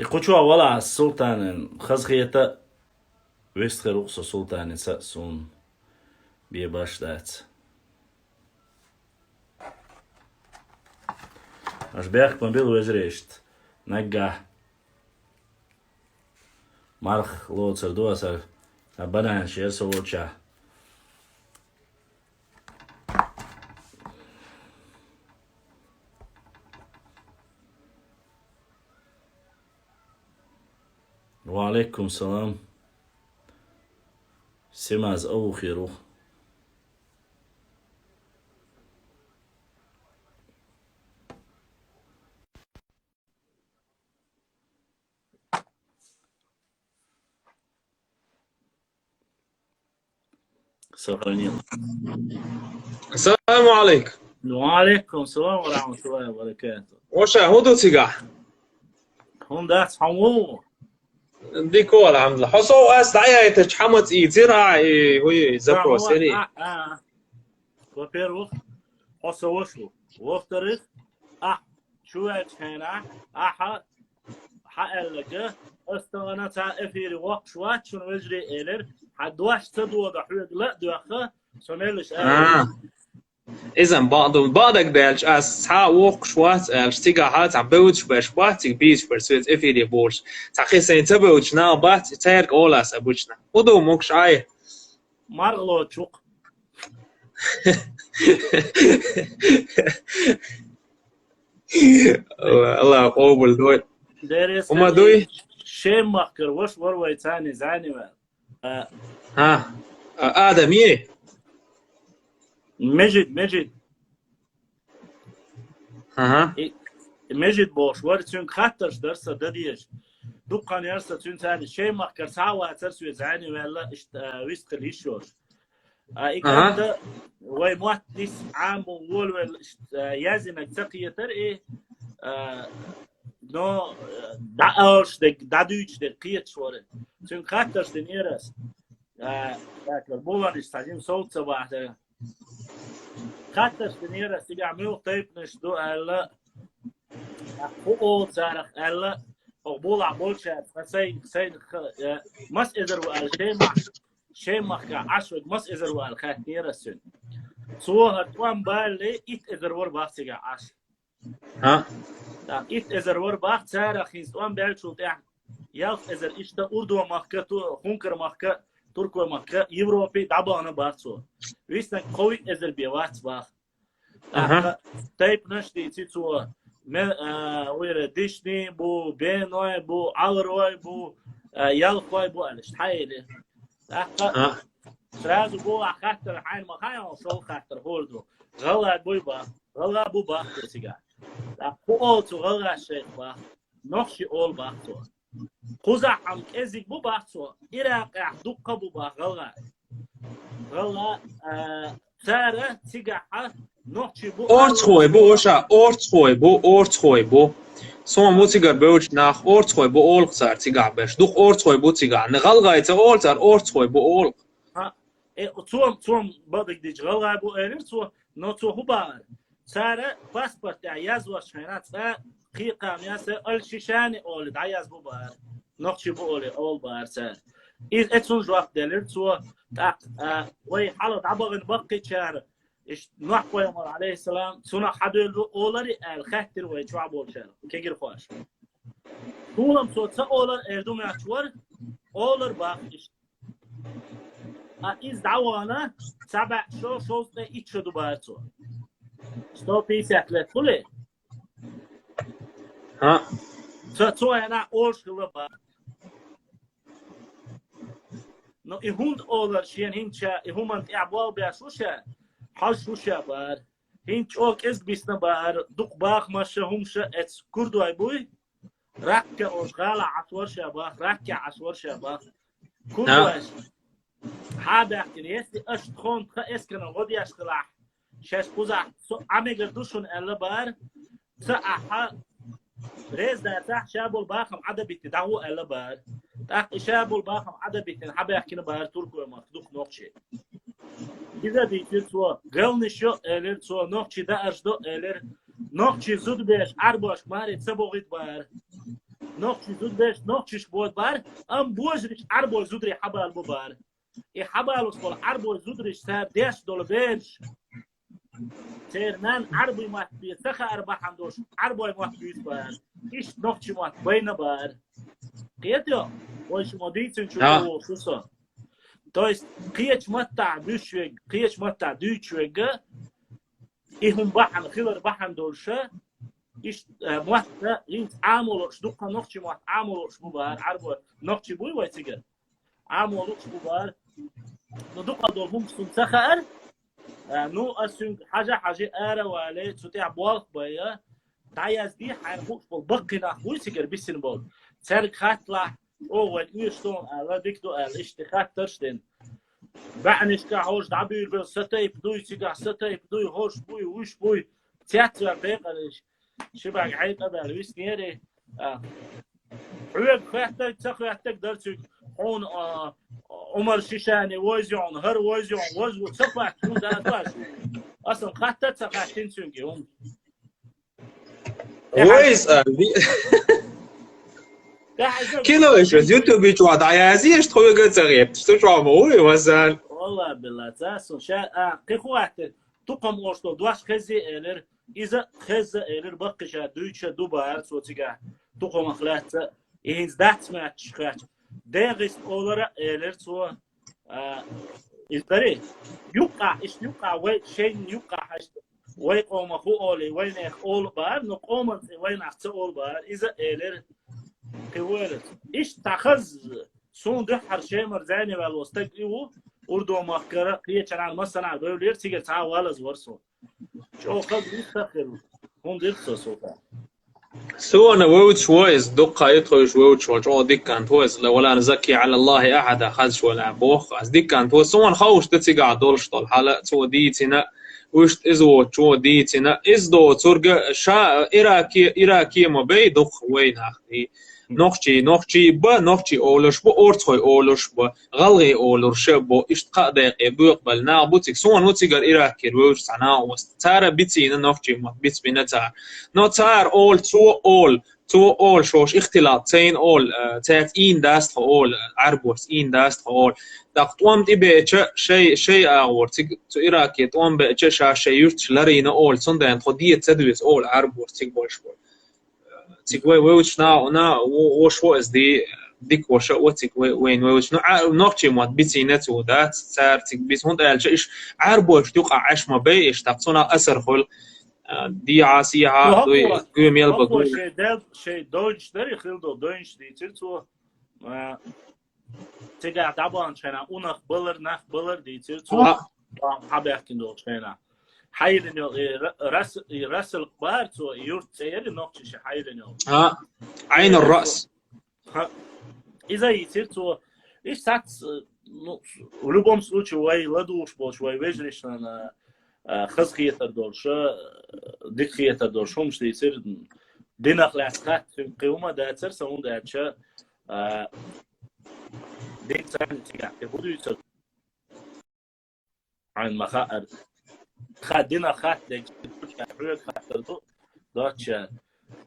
يقولوا ولا على السلطان خزخيتا ويستخر رخصة سلطان سأسون بيباش دات اش بيخ من بيلو وزريشت نجح مرخ لو تسردو أسر بنان شير سووتشا وعليكم السلام سماز أو خيرو سهرانين. السلام عليكم. وعليكم السلام ورحمة الله وبركاته. وشا هودو تيجا هم دات حمو ديكو الحمد لله حصو اس دعيا تشحمت ايزيرها هوي زبرو سيري وبيروخ حصو وشو وفترخ شو هنا حقلقه استغنى تاع افيري وقت شوات شنو وجري إلر حدواش تدو ضحوك لا دوخه سنلش إذا بعضك دالش as ha walk شوات الشتيجا هات عم بوتش بشوات بيش برسوت افيري بولش تاخي سين تبوتش نا بات تايرك اولاس ابوشنا ودو موكش عاي مرغلو تشوق الله قوبل دوي وما دوي شيء مخكر وش وروي تاني زاني ها آدمية مجد ها مجد بوش ورتون خطرش درسه دديش دقان يرسه تون تاني شيء مخكر ساوى ترسوي زاني ولا ويسق الهيشوش إيقاد وي مواتنس عام وول يازنك تقية ترئي نو دعوش دعوش دقية شوارد تون خطرش دنيرس لكن بولان استعجين صوت صباح خطرش دنيرس يعملوا طيب نشدو ألا أخوه تارخ ألا أقبول بولشات سيد مس إذر وقال شيء ما عشود مس إذر وقال خات نيرسون صوها توان بالي إت إذر ور باختي عش ها إت إذر ور باخت تارخ يستوان بالشو تاع يالف إذر إشتا أردو مخكة خنكر مخكة تركوا مخكة يوروبي دعبا أنا باختو ويستن قوي إذر بيوات باخ تايب نشتي تيتو وير ديشني بو بينوي بو عالروي بو يالفوي بو ألش حيلي سرازو بو خاطر حين ما خاين وصل خاطر هولدو غلا بوي با غلا بو با تسيغا أو تو غلا شيء با نخشي أول با تو خوزا عم كزيك بو با تو إراق دقة بو با غلا سارة تيجا نخشي بو أورتخوي بو وشا أورتخوي بو سوما مو تيجا بوش ناخ أورتخوي بو أولق صار تيجا بش دوخ أورتخوي بو تيجا نغلغايت أول صار أورتخوي بو أولق توم بدك ديج غلا بو إيرن تو نوتو هبار سارة باسبورت يازوش هنا تا قيقة مياسة الشيشاني أول دعياز بو بار نخشي بو أول بار سار إذ أتون جواب دليل تو تاق وي حالة عبغن بقي شهر إيش نوح قيمر عليه السلام سنة حدو أولاري الخاتر ويجوا بول شهر كيجر خوش طولم صوت أولار إردوم يعتور أولار باقيش إز دعوانا سبع شوز إيش شدو بارتو ستو بيسات لتولي ها تو أنا أولش كلها نو إهوند أولار شين هنشا إهومنت إعبال بيشوشة حشوشة بار هنش أوك إز بيسنا بار دق باخ ماشا همشا إتس كردو أي بوي ركّة أوشغالة عشور شاباخ ركّة عشور شاباخ كردو أش حابة يستي أشتخون إسكنا غدي أشخلاح شاش قوزع عمي قردوشون ألا بار سأحا ريز دا تاح شابو الباخم عدا بيتدعو ألا بار تاح شابو الباخم عدا بيتن حابة يحكينا بار تركو مخدوق نوكشي إذا ديتي تو غلنشو إلر تو نوكشي دا أشدو إلر نوكشي زود بيش عربوش ماري تسبوغيت بار نقش زود بيش نقشش بود بار ام بوجرش عربو زودري حبال ببار اي حبال وصبر عربو زودرش سار ديش دول بيش سيرنان عربي ما بيتخا اربع حمدوش عربو ما بيت بار ايش نقش ما بين بار قيتو وش موديتن شو شو то есть قيش متع بيشوج قيش متع دوتشوج اي هم بحن خيلر بحن دولشه إيش موحدة إنت عاملوش دقة نقطة موحد عاملوش ببار عربو نقطة بوي ويتجر عاملوش ببار ندقة دولهم سنتخر نو أسون حاجة آرة وعليه تطيع بوالق بيا تعيز دي حيرفوش بالبقي نحوي تجر بيسن بول ترك خاتلع أول إيشتون على ديكتو الاشتخات ترشتين بعنش كهوش دعبير بالستايب دوي تجع ستايب دوي هوش بوي وش بوي تياتر بيقلش شبه عيب أبل ويس نيري عيب خاطر تخاطر درتك هون عمر شيشاني وزيون هر وزيون وزو صفح شو ده باش أصلا خاطر تخاطين سونجي هم ويس كيلو إيش يوتيوب يجوا عايزين إيش تخوي قلت غيب تشتغل موي مثلا والله بالله تاسو شا كخوات تقم وشتو دواش خزي إلر إذا خز إلر بقشة دوتشة دوبار صوتيجا تقم أخلاط إنز دات ما تشخات داغس أولرا إلر سو إزدري يقع إيش يقع وين شيء يقع هشت ويقوم أخو أولي وين أخ أول بار نقوم وين أخت أول بار إذا إلر كوارث إيش تأخذ سون ده حرشة مرزاني والوستك إيوه أردو مخكرة قية كان مثلا دولير تيجي تعاول زورسو شو خذ يستخدم هم ديرسو صوتا سو أنا ووتش ويز دقة يدخل ووتش وجو ديك كانت ويز ولا نزكي على الله أحد خذش ولا بوخ أز ديك كانت ويز سون خوش تتيجا دولش طول حالة سو ديتنا وش إزو شو ديتنا إزدو ترجع شا إراكي ما بيدخ وين أختي نوخشي با نوخشي أولش با أورتخوي أولش با غلغي أولش با إشتقاء دقيقة بيقبل نعبوتك سوان وتيجر إراكي روش سنا وستارة بيتينا نوخشي ما بيت بينا تار نو تار أول تو أول شوش اختلاطين أول تات إين داست أول عربوس إين داست أول دقتوام تبي شيء أول تو إراكي توام بيتش شيء يرتش لرينا أول صندان خدية تدويس أول عربوس تيجبولش بول تيجوي ويش نا وش هو دي ديك وش وتيك وين ويش نوختي مات بيتينات ودات صار تيك بيت هون قال ايش عربوش توقع عش ما بيش تقصنا اثر خل دي عاسيها دوي قوم يلبا قوم شيء دوج دري خلدو دوج دي تيرتو تيجا طبعا شنا اونخ بلر دي تيرتو حبيحكي دو شنا حيرنيو راس الكبار تو يورت سير نوقش حيرنيو عين الراس اذا يصيرتو ايش ساعات в любом случае وي لدوش بوش وي وجريش انا خزخيه الدولش ديخيه الدولش هم شتي يصير دينا خلاصات في قيومه ده تصير سون ده تشا ديك سان تيجا يقولوا يصير عن مخاطر خدينا خط ديك حلو خطرتو داتش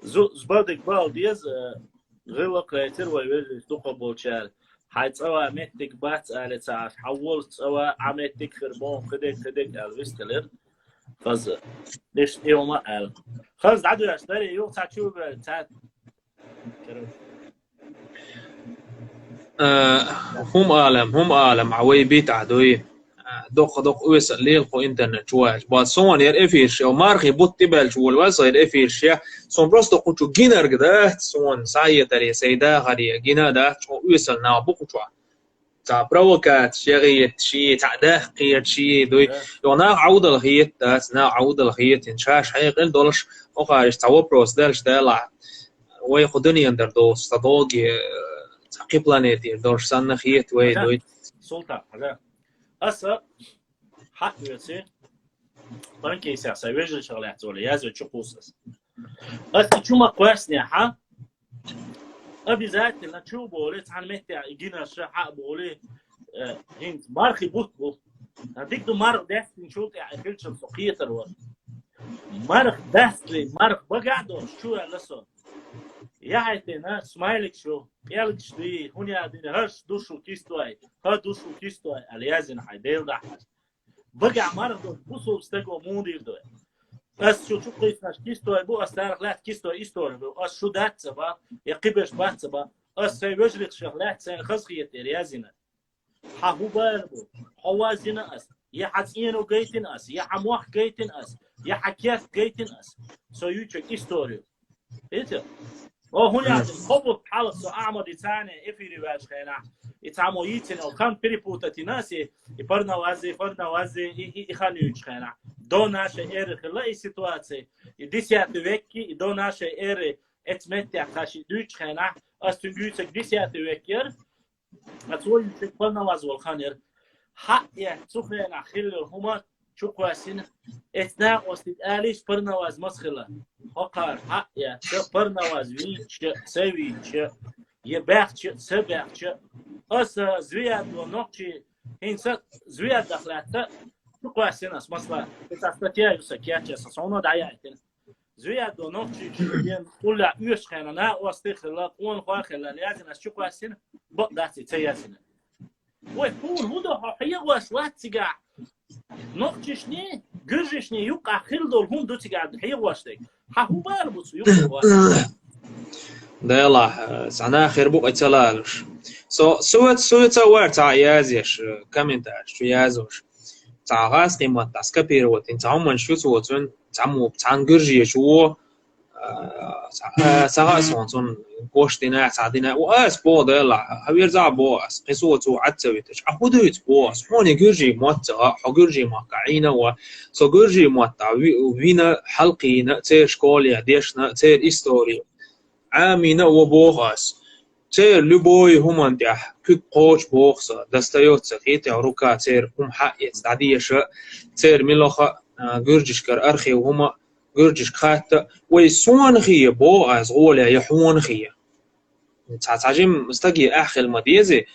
زبادك بالديز غلق ليتر ويوجد تقبل شال حيتصوى متك بات على تعرف حولت سوى عمتك خربون خدك الويستلر خز ليش يوم قال خز عدو يشتري يوم تشوف تاع هم عالم عوي بيت عدوي دق ويس الليل خو انترنت شواش با سون ير افيرش او مارخي بوت تبل شول وصل افيرش سون بروستو قوتو جينر قدات سون سايه تري سيدا غري جينا دا ويسل نا بوكو تا بروكات شيغي شي تعده قيت شي دوي يونا عود الهيت داس نا عود الهيت انشاش حيقل دولش او خارج تا بروس دالش دالع وي خدني اندر دوس تدوغي تقي بلانيتي دولش سن خيت وي دوي سلطان هذا أصلا حق يصير طبعاً كيس يا سويج الشغلات ولا يازو تشوفوسس أصلا شو ما قوسني ها أبي ذات اللي تشوف بوليت عن متى يجينا الشحاء بولي هنت مارخي بوت هديك دو مارخ داس نشوف يعني كل شيء سقية تروح مارخ داس لي مارخ بقعدوا شو لسه яйтена смайлик шо ялк шви хуня дин хаш душу кистой ха душу кистой алязин хайдел да бага мардо бусу стего мудир до as شو قيسناش كيستو يبو أستارق لا كيستو إستور بو أس شو دات سبا يقبش بات سبا أس سيوجرق شغلات سين خزخية ريازنا حهو بالبو حوازنا أس يحسينو جيتن أس يحموح جيتن أس يحكيات جيتن أس سو يوتشك إستوريو إيه أو هنا خبط حالة سو أعمد يتاني إفيري واج خينا يتعمو يتن أو كان بريبوتا تناسي يبرنا وازي يخانيو يتخينا до нашей эры хлай ситуации и 10 веке и до нашей эры этметя хаши дучхена астугюцек 10 веке отсюда полновазвол ханер ха я цуфена хилл хума чуквасин этна остит алиш полноваз масхила хакар ха я полноваз вич севич ебахч себахч ас звиад ночи инса звиад дахлата كويس ناس مثلا تستطيع سكياتش صونو داياتين زويا دو نوتشي بين ولا يوش خينا واستخلا قون خاخلا لازم اشو كويسين بقداتي تياسين ويكون هدو حيا واسوات تيغا نوتشيشني جرجشني يوقع خلدول هم دو تيغا حيا واشتي هو بالبوس يوقع ده يلا سعنا خير بو اتلاش سوت ورتا يازيش كومنتار شو يازوش تعاس قيمة تسكبير وتين تعمل شو توتون تعمو بتعنجرجي شو ساعة سونتون قوشتنا ساعدنا وأس بوده لا هبير زع بوس قصوته عتبتش أخذت بوس هون جرجي موتا حجرجي مقعينا وسو جرجي موتا وينا حلقينا تير شكوليا ديشنا تير إستوري عامينا وبوغاس تير لبوي هم تح كل قوش بوخصة دستيوت سخيت عروكا تير هم حق يستعديش تير ملخا جرجش كر أرخي وهما جرجش خات ويسون خيه بو از غولة يحون خيه تعجم مستقي أخل مديزي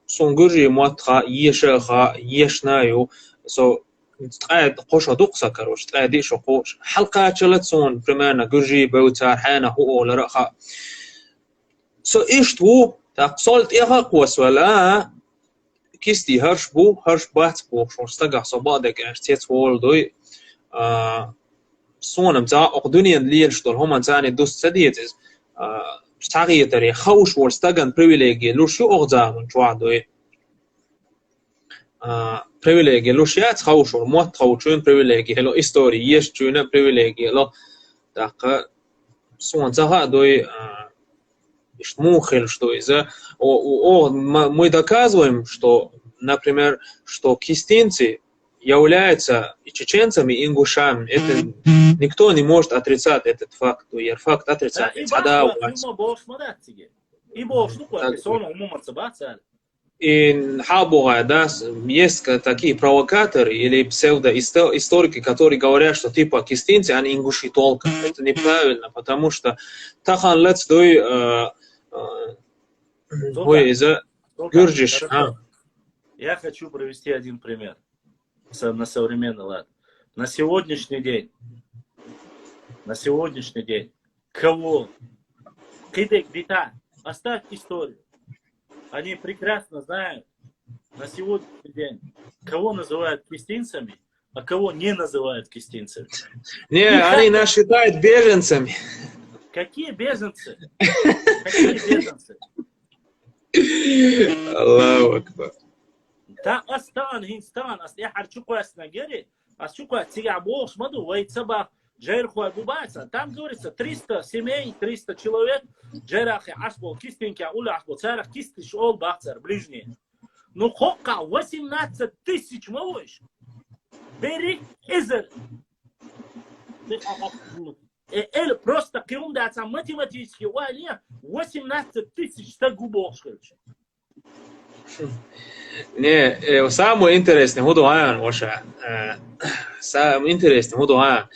سون جرجي موتخا يشخا يشنايو سو تقعد قوش دقسة كروش تقعد ديش قوش حلقة شلت سون برمانا جرجي بوتار حانا هو لرخا سو إيش تو تقصلت إيها قوس ولا كيستي هرش بات بو شو استقع صبادك ارتيت والدوي صونم تا أقدني الليل شطر هم تاني دوست سديتز تغيير تري خوش ورستقن بريفيليجي لو شو أقدام جوادوي بريفيليجي لو شيات خوش ورموت خوشون بريفيليجي هلو إستوري يش جونا بريفيليجي لو تاق صون تها دوي мухель, что из-за мы доказываем, что, например, что кистинцы являются и чеченцами, и ингушами. Это никто не может отрицать этот факт. Факт отрицать. И хабуга, да, есть такие провокаторы или псевдоисторики, которые говорят, что типа кистинцы, они ингуши толка. Это неправильно, потому что тахан лец дой из-за гюрджиш. Я хочу провести один пример на современный лад. На сегодняшний день, кого? Кидек дита, оставь историю. Они прекрасно знают на сегодняшний день, кого называют кистинцами, а кого не называют кистинцами. Не, они нас считают беженцами. Какие беженцы? Какие беженцы? Аллаху акбар. Та астан, хинстан, я хочу кое-что нагере, а что кое-то бог смотрю, вайцаба, джерхуа губайца. Там говорится 300 семей, 300 человек, джерахи ашбол, кистинки, уля ашбол, царах кистиш ол бахцар, ближние. Ну хока 18 тысяч малыш. Бери изер. Эль просто кем даться математически, уайля 18 тысяч тагубошкач. Не, самое интересное, худуан, Оша. Самое интересное, худуан.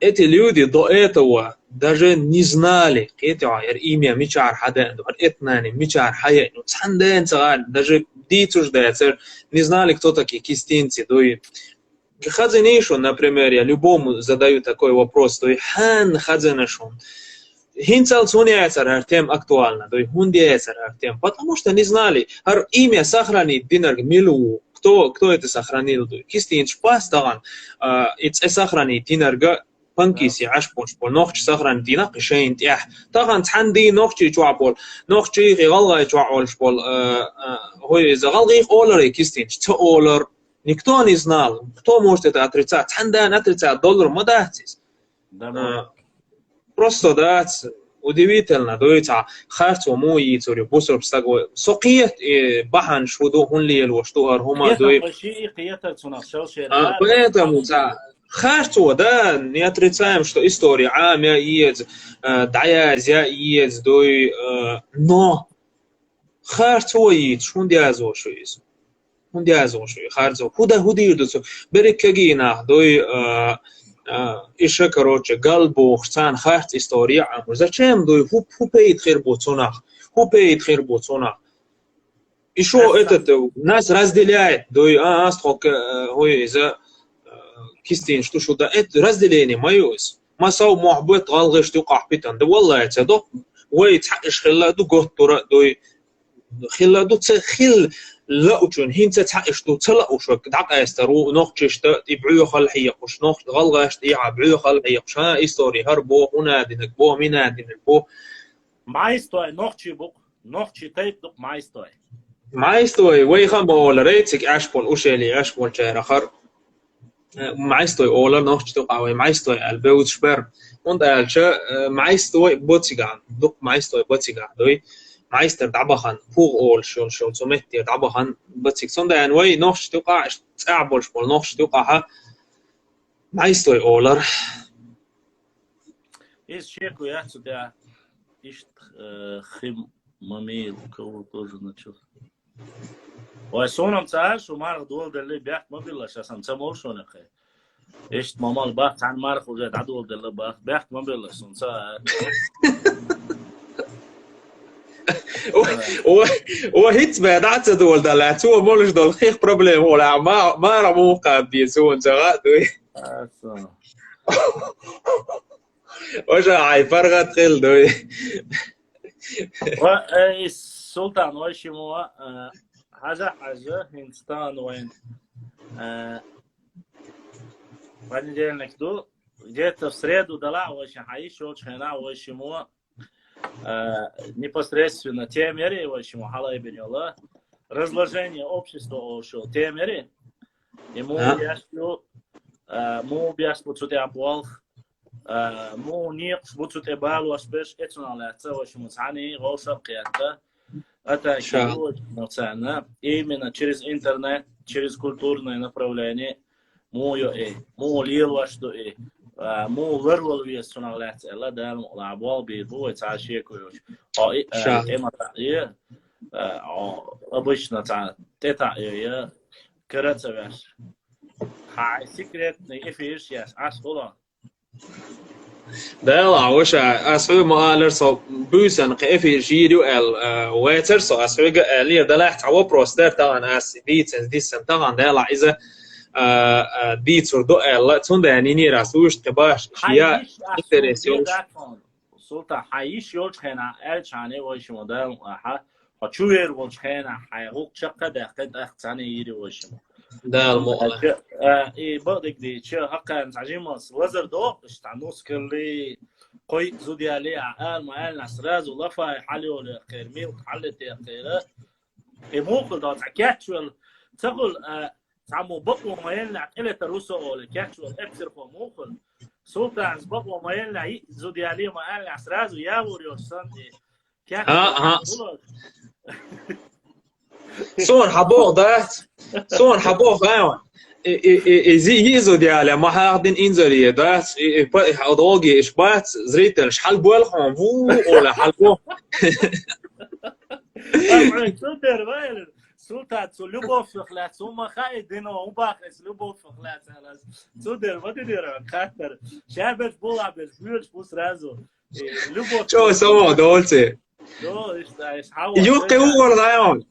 Эти люди до этого даже не знали, имя Мичар Хаден, этнани, Мичар Хае, Санден Цаган, даже дитсуждается, не знали, кто такие кистинцы. Хадзенишон, например, я любому задаю такой вопрос, то есть хан хадзенишон. Hintsal Suniacer har tem актуально, то есть Хундиэцер har тем, потому что не знали, har имя сохранить динар милу, кто это сохранил, кистин шпас таган, это сохранить динарга панкиси ашпош пол, нохч сохранить дина قشين تيح, таган تحندي نохчи جوابول, نохчи غلغة جوابولش пол, هو إذا غلغي أولر кистин, что أولر, никто не знал, кто может это отрицать, تحندان отрицать $1 ما датис. Просто да, удивительно, доица харцо мой цури бусор стаго сокиет бахан шуду хунли что архума дой. Поэтому харцо да не отрицаем, что история амя иец даязя иец дой, но харцо иец хундиазо шуиз. Хундиазо шуиз харцо худа худирдуцо берекагина дой إيش كروتش قلبه خسان خارج إستوريا عمر زشام دوي هو بيت خير بوتسوناخ هو بيت خير بوتسوناخ إيشو إتت ناس رازدليات دوي أستخوك هو إذا كيستين شو ده إت رازدليني ما يوز ما سو محبط غلغش توقع بيتان ده والله يتصدق ويتحقش خلا دو قط ترى دوي خلا دو تخيل لا وشون هين تتحقش دو تلا وشو كدعك استرو نقشش تبعو خل حيقش نقش غلغش يعبعو خل حيقش ها إستوري هربو هنا دينك بو منا دينك بو مايستوي نقشي بوك نقشي تيب دوك مايستوي مايستوي ويخم بول ريتك أشبول وشيلي أشبول شهر آخر مايستوي أولا نقش تقوي مايستوي البيوت شبر وند ألش مايستوي بوتسيجان دوك مايستوي بوتسيجان دوي مايستر دعبخان فوق أول شون سمتي دعبخان بتسيك صندان وي نخش توقع تعبولش بول نخش توقعها مايستوي أولر إيش شيكو يحسو ده إيش خيم مميل كول توجه نشوف ويسونم تعاش ومارغ دول دللي بيحت ما بيلاش أصلا تمول شون أخي إيش مامال باخت عن مارغ وجد عدول دللي باخت ما بيلاش صنصا وهيت بعد دول دلعت هو مولش دول خيخ بروبليم ولا ما رمو قابي سون زغا دوي وش عاي فرغت خيل دوي السلطان وش مو حاجة هندستان وين بعدين جاي نكدو جيت في سريد دلع وش حيش وش هنا وش مو непосредственно те меры, в общем, халай бенёла, разложение общества ошо те меры, ему объяснил, что ты обвал, му ник, что ты балу аспеш, это наляться, в общем, цани, гоша, қиятта, это эмоционально, именно через интернет, через культурное направление, му лил, что مو ورول ويسونا لات إلا دام لعبوا بيبو يتعشي كويش إما تعيه أبوشنا تع تتعيه كرت بس هاي سكرت نيفيش يس أسولا ده لا وش أسوي مقالر صو بوسن قيفي جيرو واتر صو أسوي قالير ده لا تعو بروستر طبعا أس ديتن طبعا ده لا إذا ديتور دو لا توندا نيني راسوش تباش يا انتريسيوش سلطة حيش يولش خنا الچانه وش مودل ها هچوير ولش خنا حيقوق شقه دقت اختانه يري وش ده المؤلف اي بدك دي شو حقا تعجيمس وزر دو اشتعنوس كلي قوي زودي عليه عقال ما قال نسراز ولفا حلو لخيرمي وحلت يا خيره اي موقل دو تكاتشول تقول تعمو بقوا ما يلعب إلى تروسو ولا كاتشول أكثر فموخل سلطان بقوا ما يلعب زودي عليه ما قال عسراز وياور يوصل كاتشول صون حبوق ده صون حبوق غاون زي زودي عليه ما حاضن إنزلي ده أضاقي إشبات زريتل شحال بولهم فو ولا حلبو سلطات سلوبوف فخلات سوما خايد دينو وباخ سلوبوف فخلات هلاس سودر ما تدير خاطر شابت بولا بس بيوش بوس رازو لوبوف شو سووا دولتي دو ايش حاول يوقي هو رايون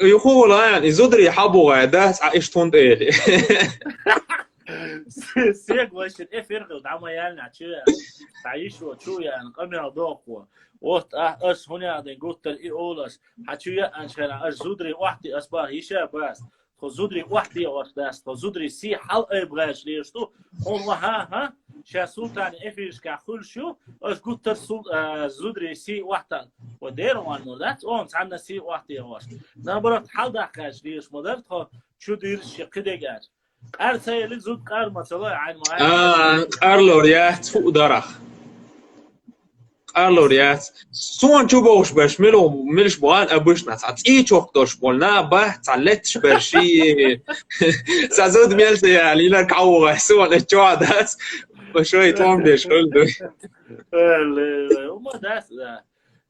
يخو رايون يزودري حبو غادا ايش تونت ايه سيق وش الإفرق ودعما يالنا شو تعيش وشو يعني قمنا ضوق وقت أس هنا ده قلت الإيولس حشوية أنشان أزودري واحدة أصبح يشا بس خزودري واحدة وقتاس خزودري سي حلقة بغاش ليشتو هو ها شا سلطان إفرش كحول شو أس قلت زودري سي واحدة ودير وان مولات أون عندنا سي واحدة واش نبرت حلقة كاش ليش مدرت خو شو دير شقيدة جاش قال سيلك زود قال مثلا عن معين قارلوريات فوق درخ قارلوريات سون شو بوش باش ملو ملش بوان أبوش ناس عتيج وقتوش بولنا به تعلتش برشي سازود ميلت يعني لك عوض سون الجوادات وشوي توم ديش قلدو وما داس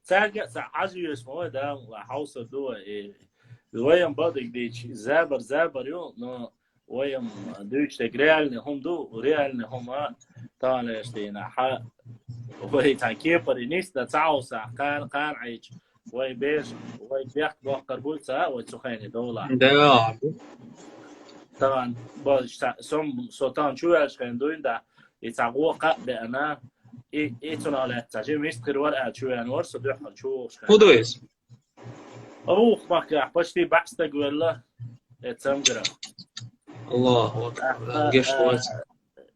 تاجا عجيب اسمه ده حوصل دوا ويم بدك ديش زابر يو نو ويم دوش تجريالني هم دو ريالني هم طالع اشتينا ح وي تاكيبر نيستا تعوسا كان عيش وي بيش وي بيحت بوقر بولسا وتسخيني دولار ده طبعا باش سوم سلطان شو ايش كان دوين ده يتعقوا قبل انا ايتنا على تاجي ميستر ورقه شو يعني ورس بيحصل شو خدويس اوخ ماك باشتي بحثك ولا اتسمجرا الله أكبر قشت وقت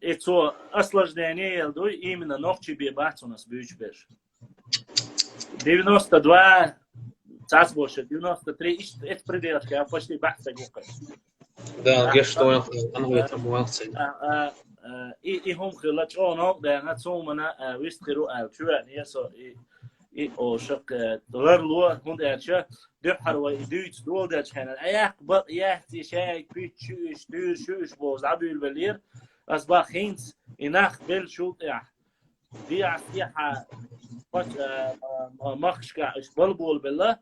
ايتو اصلا جدانيه يلدوي اي من النوختي بيباتونس بيوش بيش 92 تاس بوش 93 ايش اتبرديش كان باشتي بحثك وقت ده قشت وقت أنا قلت أبو وقت اي هم خلاص اونو ده نتسومنا ويستخرو شو يعني يسو اي او شق غير لو هون ارشا دحر ويدوت دول ده كان اياك بط يحتي شاي بيتشوش دوش بوز عبيل بلير اصبح خينس اناخ بل شو يا دي عسيحه بس مخش كا بلبول بالله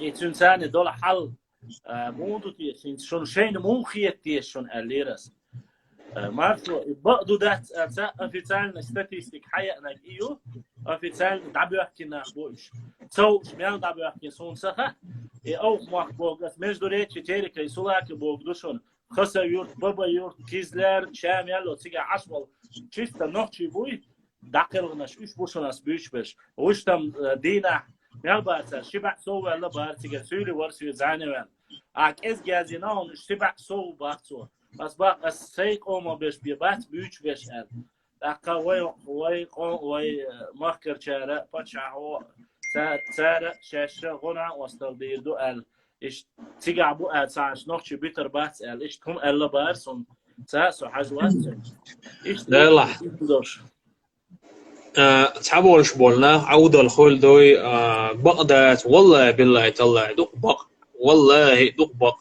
يتساني دول حل موندو تيشين شون شين مو خيت تيشون الليرس مارتو بقدو ده أفيتال ستاتيستيك حياتنا إيو أفيتال دعبوا حكينا بوش سو شمال دعبوا حكي سون سخة أو ماك بوجس مش دوريت تيري كي سولاك بوجدوشون خسر يورت بابا يورت كيزلر شام يلو تيجي عشوال تشيستا نوتشي بوي دقيقناش إيش بوشوناس بيش بيش وش تم دينا مال بارتا شبع سو ولا بارتيجا سولي ورسي زانوان أك إز جازيناون شبع سو بارتو أصبح السيق أو ما بيش بيبات بيوش بيش أل أكا وي مخكر شارع بتشع هو سارة شاشة غنى وصل ديردو أل إيش تيجي أبو أل ساعش نوخش بيتر بات أل إيش تهم ألا بارسون ساسو حجوات إيش لا دوش تحبولش بولنا عودة الخول دوي بقدات والله بالله تالله دق والله دق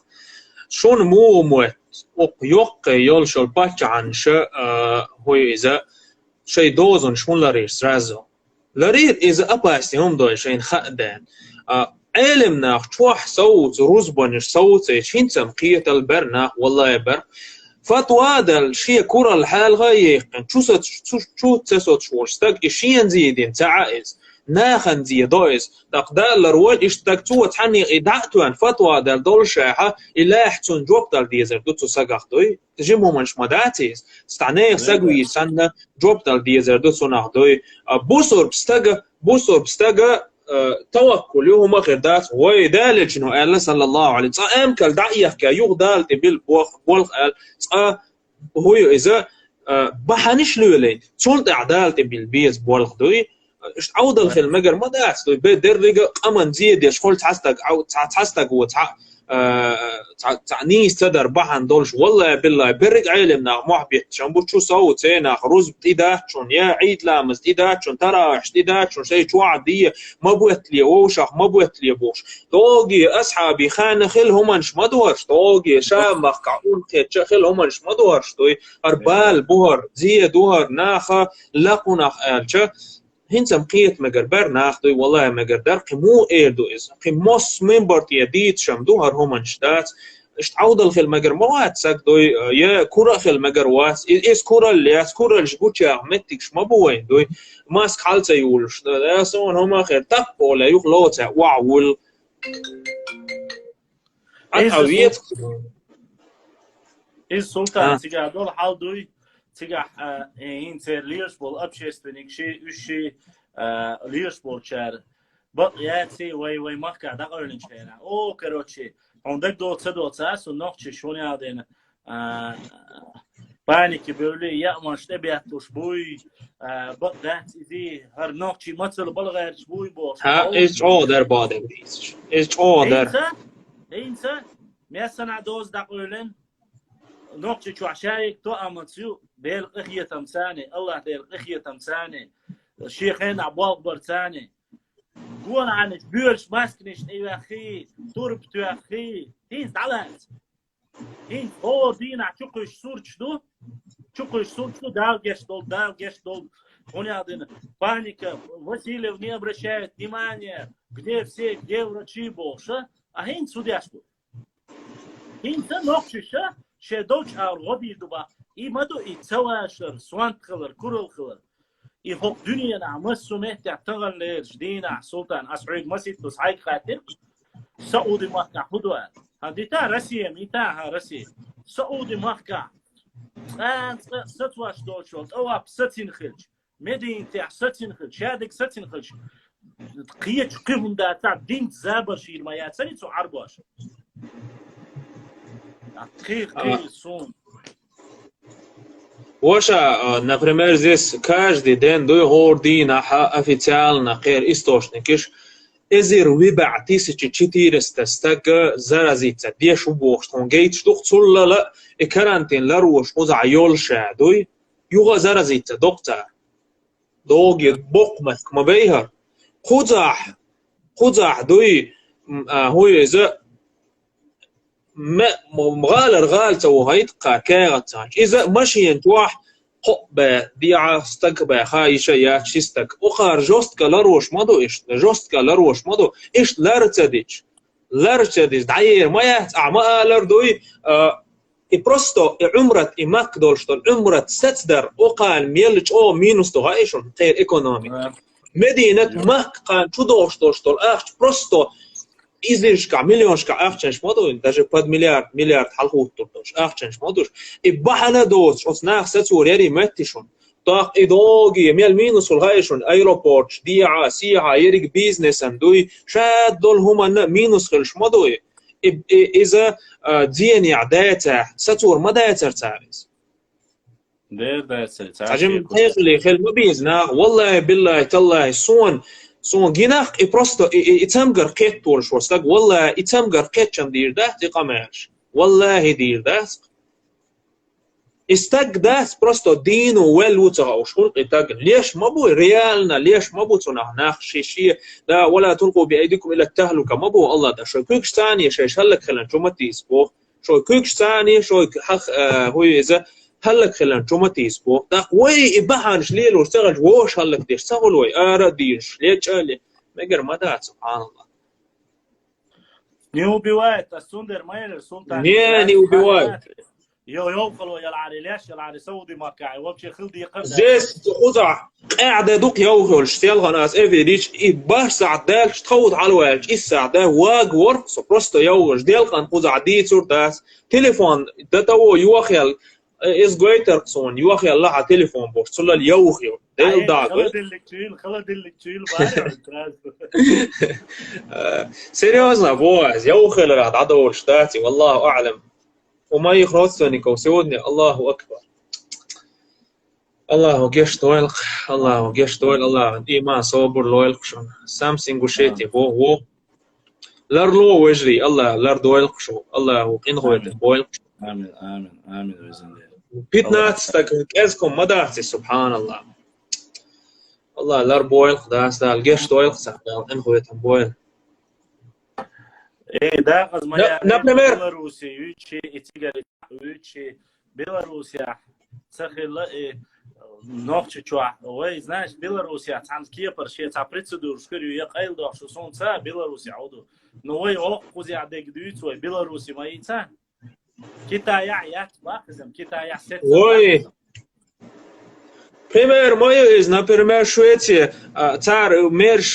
شون مو موت يق يلشل باتش عن شيء هو إذا شيء دوزن شون لرير سرازو لرير إذا أباستي هم دوي شين خدان علمنا شوح صوت روزبنش صوت شين سمقية البرنا والله بر فتوى دل شيء كورة الحال غايق شو تسوت شورستك إشيان زيدين تعائز ناخن زي دويس تقدر لروال اشتكتو تحني إدعتوان فتوى دل دول شاحة إلا يحتون جوب دل ديزر دوتو ساقاق دوي تجيبهم منش مداتيز استعنيه ساقوي سنة جوب دل ديزر دوتو ناق دوي بوصر بستاقا توكل يوم غير وي دالج انه قال صلى الله عليه وسلم امكل دعيه كيوغ دال تبيل بوخ قال هو اذا بحنش لولي سولت اعدال تبيل بيز بولخ دوي عود الخل مجر ما داس دوي بدر رجا قمن زيد يشخل تحستك تعني صدر بحن دولش والله بالله برق علمنا محبي شنبو شو صوت هنا خروز بتيداتشون يا عيد لامس تيداتشون ترى تيداتشون شيء شو عاديه ما بوت لي وشخ ما بوت لي بوش توقي اصحابي خان خل همنش ما دورش توقي شامخ قعون خل همنش ما دورش توي اربال بوهر زي دور ناخه لقنا الچ هنسم قيت مگر بر ناخدوی والله مگر در قمو ایردو از قموس ممبرت يديت شمدو هر هم انشتات اشتعود الخل مگر موات ساكدوي يا كورا خل مگر واس اس كورا اللي اس كورا الجبوتشا متكش ما بوين دوي ماسك حالته يولش ده سون هما خير تق ولا يخلوت واعول عويت السلطان تيجا دول حالدوي تيجا إنتر ليرسبول أبشيستنيك شيء وشي ليرسبول شار بقياتي وي مكة دقرن شينا أو كروتشي عندك دوت ساس ونقطة شوني هذين بانيك بيقولي يا مش تبيت شبوي بقدات إذا هر نقطة مثل بلغير شبوي بوش ها إيش عودر بعدك ديش إيش عودر إنسا مثلا دوز دقرن نقطة شو عشايك تو أمتسيو بالقخية تمساني الله بالقخية تمساني الشيخين عبوال برتاني قول عنك بيرش ماسكنش ايوه اخي ترب تو اخي هين تعالت هين هو دينا تشقش سورتش دو دال جش دول هوني هذين паника Василий не обращает внимания где все где врачи больше а هين судяшку هين تنوكشة شدوش أرغبي دبا إيمادو إتسواشر سوانت خلر كرل خلر يفوق دنيا نعمس سمعت تعتقل ليرش دينا سلطان أسعود مسيد تصحيق خاتم سعودي مكة حدوة هديتا رسية ميتاها رسية سعودي مكة ستواش دوشولت أو ستين خلج مدين تاع ستين خلج شادك ستين خلج قية قيهم دا تاع دين زابر شير ما ياتسني تو عرباش قيل صون Воша, например, здесь каждый день дойгордина официально хер источникиш эзер виба 1400 стага заразиться деш убош он гейт штук цулла и карантин ларуш оза يولشا دوي يوغا заразиться доктор دوغي بوقمك ما بيها خزح دوي هو إذا مغالر غالته وهيتقا كاغتاج إذا ماشي ينتواح قبة ديعة استقبة خايشة يا شستك أخر جوستك لروش مدو جوستك لروش مدو لارتديش دعير ما يهت أعماء لردوي просто عمرت إماك دولشتل عمرت ستدر أقال ميلج أو مينوس تغايشون غير إيكونومي مدينة ماك قان شو دولشتل просто излишка миллионшка ахчанш модуин даже под миллиард халхут турдош ахчанш модуш и бахана дос оснах сацурери меттишон так идоги мел минус الغايشون ايروبورت ديعا سيها يريك بيزنس اندوي شاد دول هما مينوس خلش مدوي اذا دين عداته ساتور مدايتر تعريز دير دايتر عجم تيغلي خل مبيزنا والله بالله تالله سون جيناخ просто итамгар кет турш востаг والله итамгар кетчам дирда тиқамаш والله дирда استاك داس просто دينو ولوتها وشخلق اتاق ليش ما بو ريالنا ليش ما بو تنهناخ شيشي لا ولا تلقوا بأيديكم إلى التهلكة ما بو الله دا شو كوكش ثاني شيش هلك خلان جمتيس بو شو كوكش ثاني شو حخ هو إذا هلك خلان جمتيس بو داق وي إبحانش ليل واشتغل ووش هلك ديش تغل وي ديش ليش ألي مقر مدات سبحان الله نيو بيوات السندر مايلر سلطان نيو بيوات يوقلوا يا العري ليش يا العري سودي مكاعي وبشي خلدي يقرب زيس خزع قاعده دوق يوغل شتيل غناس افيديش باش ساعدال تخوض على الواج الساعده واق ور سبروستو يوغل ديل قان خزع دي داس تليفون دتو يوخيل is greater son يوخيل لا تليفون بوش صلا اليوخيل ديل داغ خلد اللي تشيل بارع سيريوزنا بوز يوخيل راح عدول شتاتي والله اعلم وما يخرجني كوسودني الله أكبر الله جشتويل الله جشتويل الله إيمان صبر لويل خشون سامسونج وشيتي هو لرلو وجري الله لردويل خشون الله وقين خويته بويل آمين آمين آمين بإذن الله بيتنات تكازكم مدارتي سبحان الله الله لربويل خداس دال جشتويل خسال إن خويته بويل إيه ده قصدي نبلمر بيلاروسي يوتشي إتيجاري يوتشي بيلاروسيا سخيل نوختي чуа ой знаешь Белоруссия там Кипр ще та процедур скорее я qail да что солнце Белоруссия ауду но ой о кузи адек дуйт ой Белоруссия маица Китай я бахзам Китай я сет ой Пример мой из например Швеция цар мерш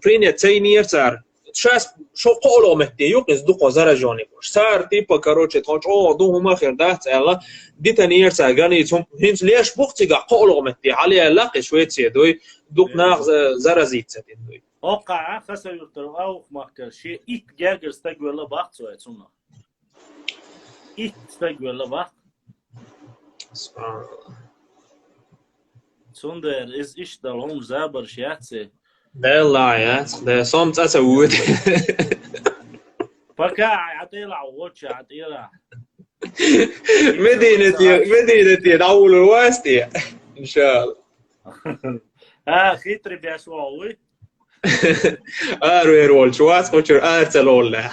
принят цейнир цар сейчас شو قولوا مهدي يقص دقوا زرجوني بوش صار تيبا كاروتشي تخش دو هما خير دات الا دي تنير ساغاني تم هنس ليش بوقتي قولوا مهدي علي لاقي شويه سيدوي دق ناغ زرزيت سدوي اوقع خسر يقتروا او ماكر شيء ايت جاجر استقبل باخت سو اتسونا ايت استقبل باخت سبحان الله سوندر از ايش دالهم زابر شياتسي لا يا ده صمت اسود فكا عطيلا ووتش عطيلا مدينتي داول الواسطي ان شاء الله خيتري بيسواوي ارول شواس خوشر ارتلولا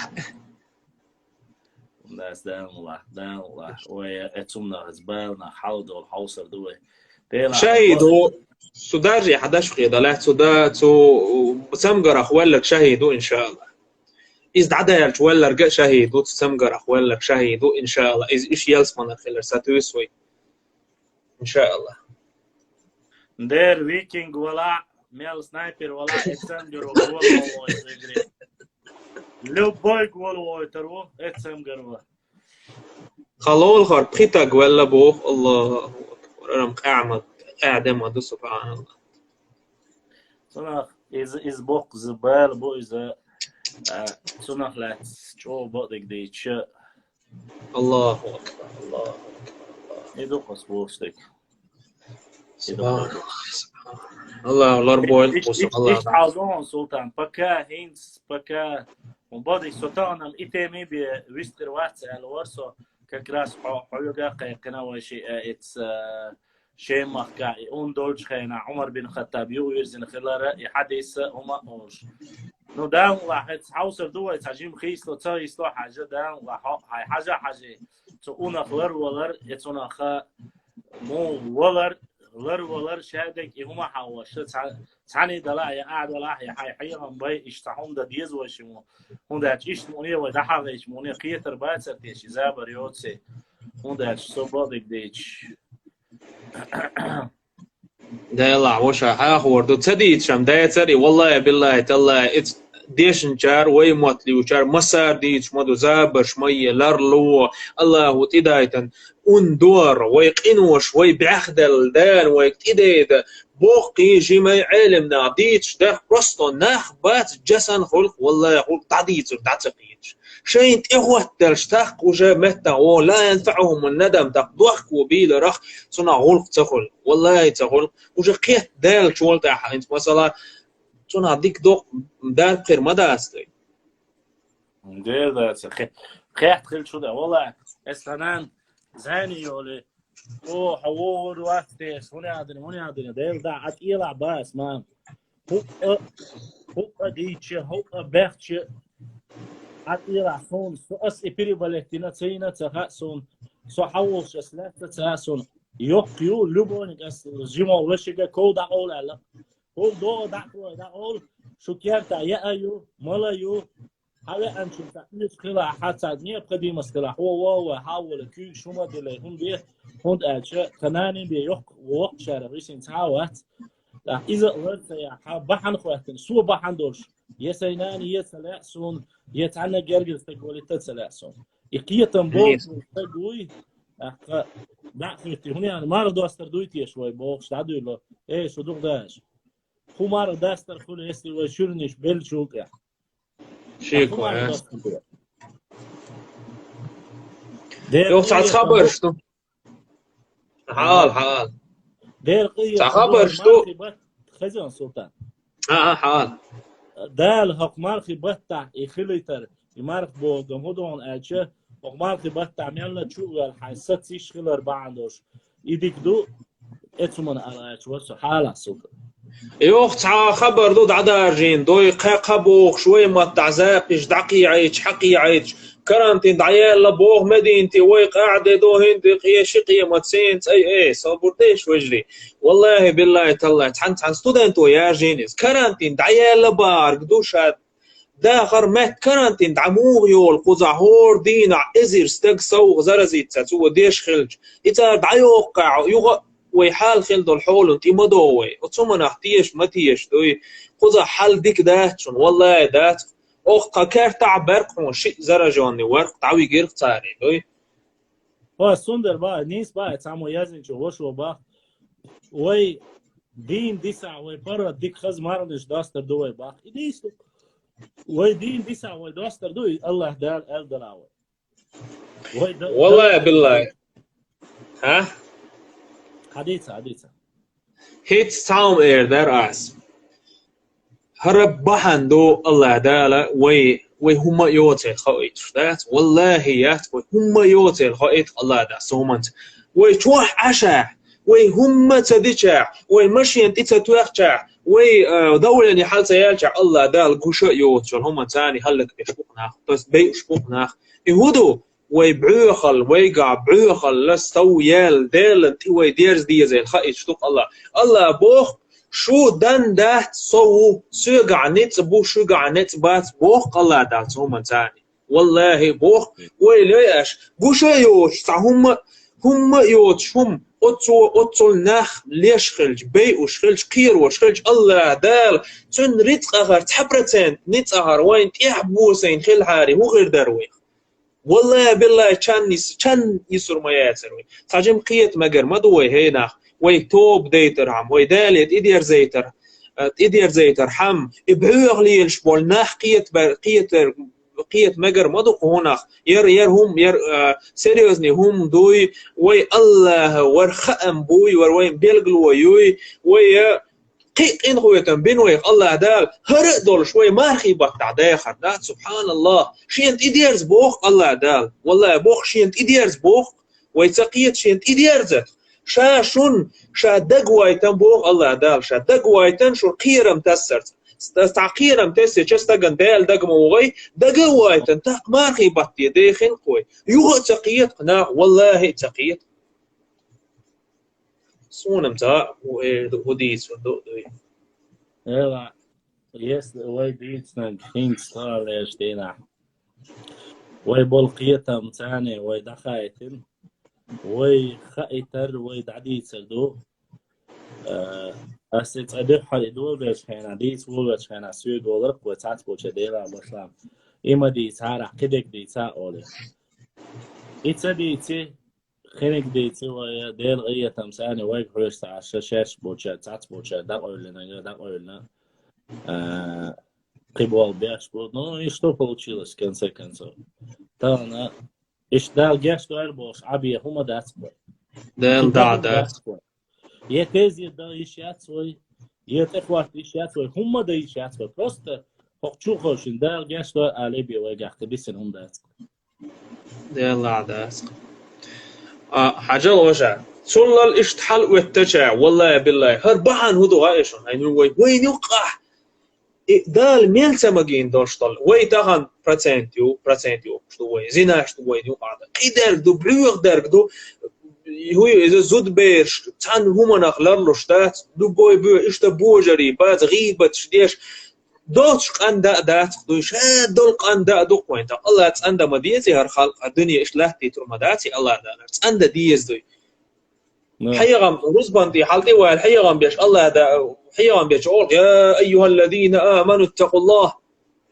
ناس دان الله واتسونا زبالنا حاضر الحوصر دوي شهيدو سودارجي 11 قيدالات سو سمجر اخوالك شهيدو ان شاء الله إذ دعدا ولر شهيدو سمجر اخوالك شهيدو ان شاء الله إذ إيش يلسمن الخلر ساتويسوي ان شاء الله دير فيكينج ولا ميل سنايبر ولا اتسمجر ولا لو بويك ولا ترو اتسمجر خلول خار بخيتك ولا بوخ الله اكبر انا قاعد ما دو سبحان الله صنع إز بوق زبال بو إذا صنع لا شو بقدك ديتش الله أكبر الله أكبر إدو قصبوستك سبحان الله الله ربو القصة الله إيش عاوزون سلطان بكا هينس بكا وبعدك سلطان الإتامي بويستر واتس الورسو كراس حيوغا قيقنا وشي إتس شيء مخكا اون دولج خينا عمر بن الخطاب يويرزن خلاره يحدث هما اوش نو داون واحد حوصر دو تاجيم خيس لو تاي سلو حاجه داون هاي حاجه تو اون خلر ولر اتونا خ مو ولر شادك هما حوش ثاني دلا يا قاعد ولا هي حيهم باي اشتحون ده ديز وشمو هون ده ايش مونيه ودا حاجه مونيه قيتر باصر تيش زابر يوتسي هون ده سو بودك ديش ده يلا عوشة حاخور دو تسديد شم ده يتسري والله بالله تالله اتس ديشن جار وي موتلي وشار مسار ديش مدو زابر شمية لرلو الله وتدايتن اون دور ويقينوش وي بعخدل دان ويقتدايت بوقي جيمي علمنا ديش ده رستو ناخ بات جسن خلق والله يقول تعديت وتعتقيش شين إخوة تلشتاق وجا متى ولا ينفعهم الندم تقضوخ وبيل رخ صنع غلق تخل والله تخل وجا قيت دال شوال تاعها انت مثلا صنع ديك دوق دال بخير مدى أستي دير ده خيحت خيل شو ده والله استنان زاني يولي او حوور وقتش هوني عادني دير ده عتيل عباس مان هو ديتش هو بختش عطيرا صون سؤس إبري بالتنا تينا تخاسون صحوش أسلات تخاسون يقيو لبونك أس جمع وشجع كودا أول على هو دا أول شو كيرتا يا أيو ملا يو هذا أنشوف تقليد خلا حتى نية قديمة خلا هو حاول كي شو ما دلي هم بيه هند أشياء تنانين بيوق ووق شارع ريسين تعاوت لا إذا قلت يا بحن خواتن سو بحن دورش يسيناني يسلاسون يتعنا جرجل تقولي تسلاسون يقيتن بول تقوي لا خيتي هنا أنا ما ردوا استردويتي شوي بوقش تعدوا له إيه شو دوق داش هو ما ردا استرخول يستي وشورنيش بيل شوك يا شيء كويس يوقف على خبر شنو حال دير قية خبر شنو خزن سلطان حال دال حق مارخي بتاع يخليتر يمارخ بو جمهودون أجه حق مارخي بتاع ميلنا شغل حسات سيش خلر بعندوش يديك دو اتمنى على أجوال حالة سلطان يوقف على خبر دود عدارجين دو يقابوخ شوي ما تعزاقش دعقي عيش حقي عيش كرانتين دعيال لبوغ مدينتي ويق قاعدة دو هندي قيا شقية ما تسينت اي صبرتيش وجري والله بالله تالله تحنت عن ستودنت ويا جينيس كرانتين دعيال لبارك دوشات داخر مات كرانتين دعموغ يول قوزع هور دينا ازير ستق سوغ زرزيت ساتسو ديش خلج يتار دعيوقع يغ ويحال خلد الحول انتي مدوي وتصوم نختيش متيش دوي قوزع حال ديك داتشون والله دات أخت كارتع برق شيء زرجاني ورق تعوي غير تاري دوي هو سندر با نيس با تسامو يازن شو وشو با وي دين ديسا وي برا ديك خز مارنش داستر دوي با نيس وي دين ديسا وي داستر دوي الله دال الدلاوي وي والله بالله ها حديثة هيت ساوم اير دار اس هرب بحن دو الله دالا وي هما يوتي خايت شدات والله يات وي هما يوتي خايت الله دا سومنت وي توح عشا وي هما تديشا وي مشين تتوخشا وي دولة حال سيالشا الله دال قشا يوت شو هما تاني هلك بيشبوقنا بس بيشبوقنا يهودو وي بعوخل ويقع بعوخل لستو يال ديل انتي وي ديرز دي زي الخايت شتوق الله بوخ شو دن دات سو سوغع نت بو شوغع نت بات بوخ الله دات هم تاني والله بوخ ويليش قشا يوش هم يوش هم أتصل نخ ليش خلج بي وشخلج قير وشخلج الله دال تن ريت أغر تحبرتين نت أغر وين تيحبوسين خل حاري هو غير دروي والله بالله كان يسر ما ياسروي تاجم قيت مجر مدوي هنا وي توب ديتر هم وي دالت إدير زيتر حم إبعوغ لي الشبول ناخ قيت مجر مدوق هناخ ير هم سيريوزني هم دوي وي الله ورخأم بوي وين بيلقلو وي قيق إن خويتم بينوي الله دال هرق دول شوي مارخي بطع داخر دات سبحان الله شينت إديرز بوخ الله دال والله بوخ شينت إديرز بوخ ويتقيت شينت إديرزت شا دقوايتن بوخ الله دال شا دقوايتن شو قيرم تسرت استعقيرم تسي چستگن دال دقموغي دقوايتن تاق مارخي بطي ديخن قوي يوغ تقيت قناع والله تقيت سونم تا وديس ودوي ايوا يس وي ديتنا خين ستار اشتينا وي بولقيتا متاني وي دخايتن وي خايتر وي دعدي سردو أسيت أدي حال دول بيش خينا ديس وول بيش خينا سوي دولار وتعت بوشة ديلا بسلام إما دي سارع كدك دي سا أولي إتسا ديتي خينك ديتي ويا ديل غية تمساني ويك حوش تعشى شاش بوشة تعت بوشة دق أولنا قبول بيش بود ну и что получилось в конце концов тана إيش دال جاش دوال بوش عبيه هما داتسبوي دال دعدات يتزي دا إيشيات سوي يتخوات إيشيات سوي هما دا إيشيات سوي просто هقشو خوشين دال جاش دوال علي بيوجع بيسن هم داتسبوي دال دعدات حاجة وجع صلى الاشتحال والتجع والله بالله هربعان هدو عايشون يعني وين يوقع دال ميل سماجين دوشتل وي تاغن برسنتيو شتو وي زينا شتو وي يوقع قيدر دو بلوغ درك دو هو إذا زود بيرش تان هما نخلر شتات دو بوي بو إشتا بوجري بات غيبة شديش دوتش قان دات دوش دول قان دو قوينتا الله تساندا مديزي هر خلق الدنيا إش لهتي ترمداتي الله دالر تساندا ديز دوي حيغم رزبانتي حالتي والحيغم بيش الله دا حيغم بيش يا أيها الذين آمنوا اتقوا الله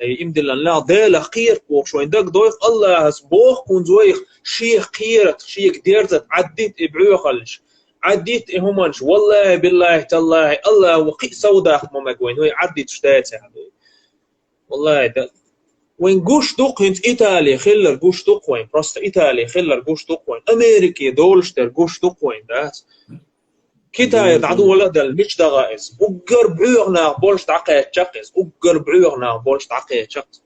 أي إمدل الله دال خير بوخ شوين دق دويق الله هسبوخ كون زويخ شيخ خيرت شيخ ديرزت عديت إبعوخلش عديت إهمانش والله بالله تالله الله وقي سودا ممكوين هو عديت شتاتي والله ده وين قوش دوق هنت إيطالي خلر قوش دوق وين بروست إيطالي خلر قوش دوق وين أمريكي دولشتر قوش دوق وين ده كتا يتعدو ولا دل مش دغائز وقر بعوغنا بولش تعقيت شقز وقر بعوغنا بولش تعقيت شقز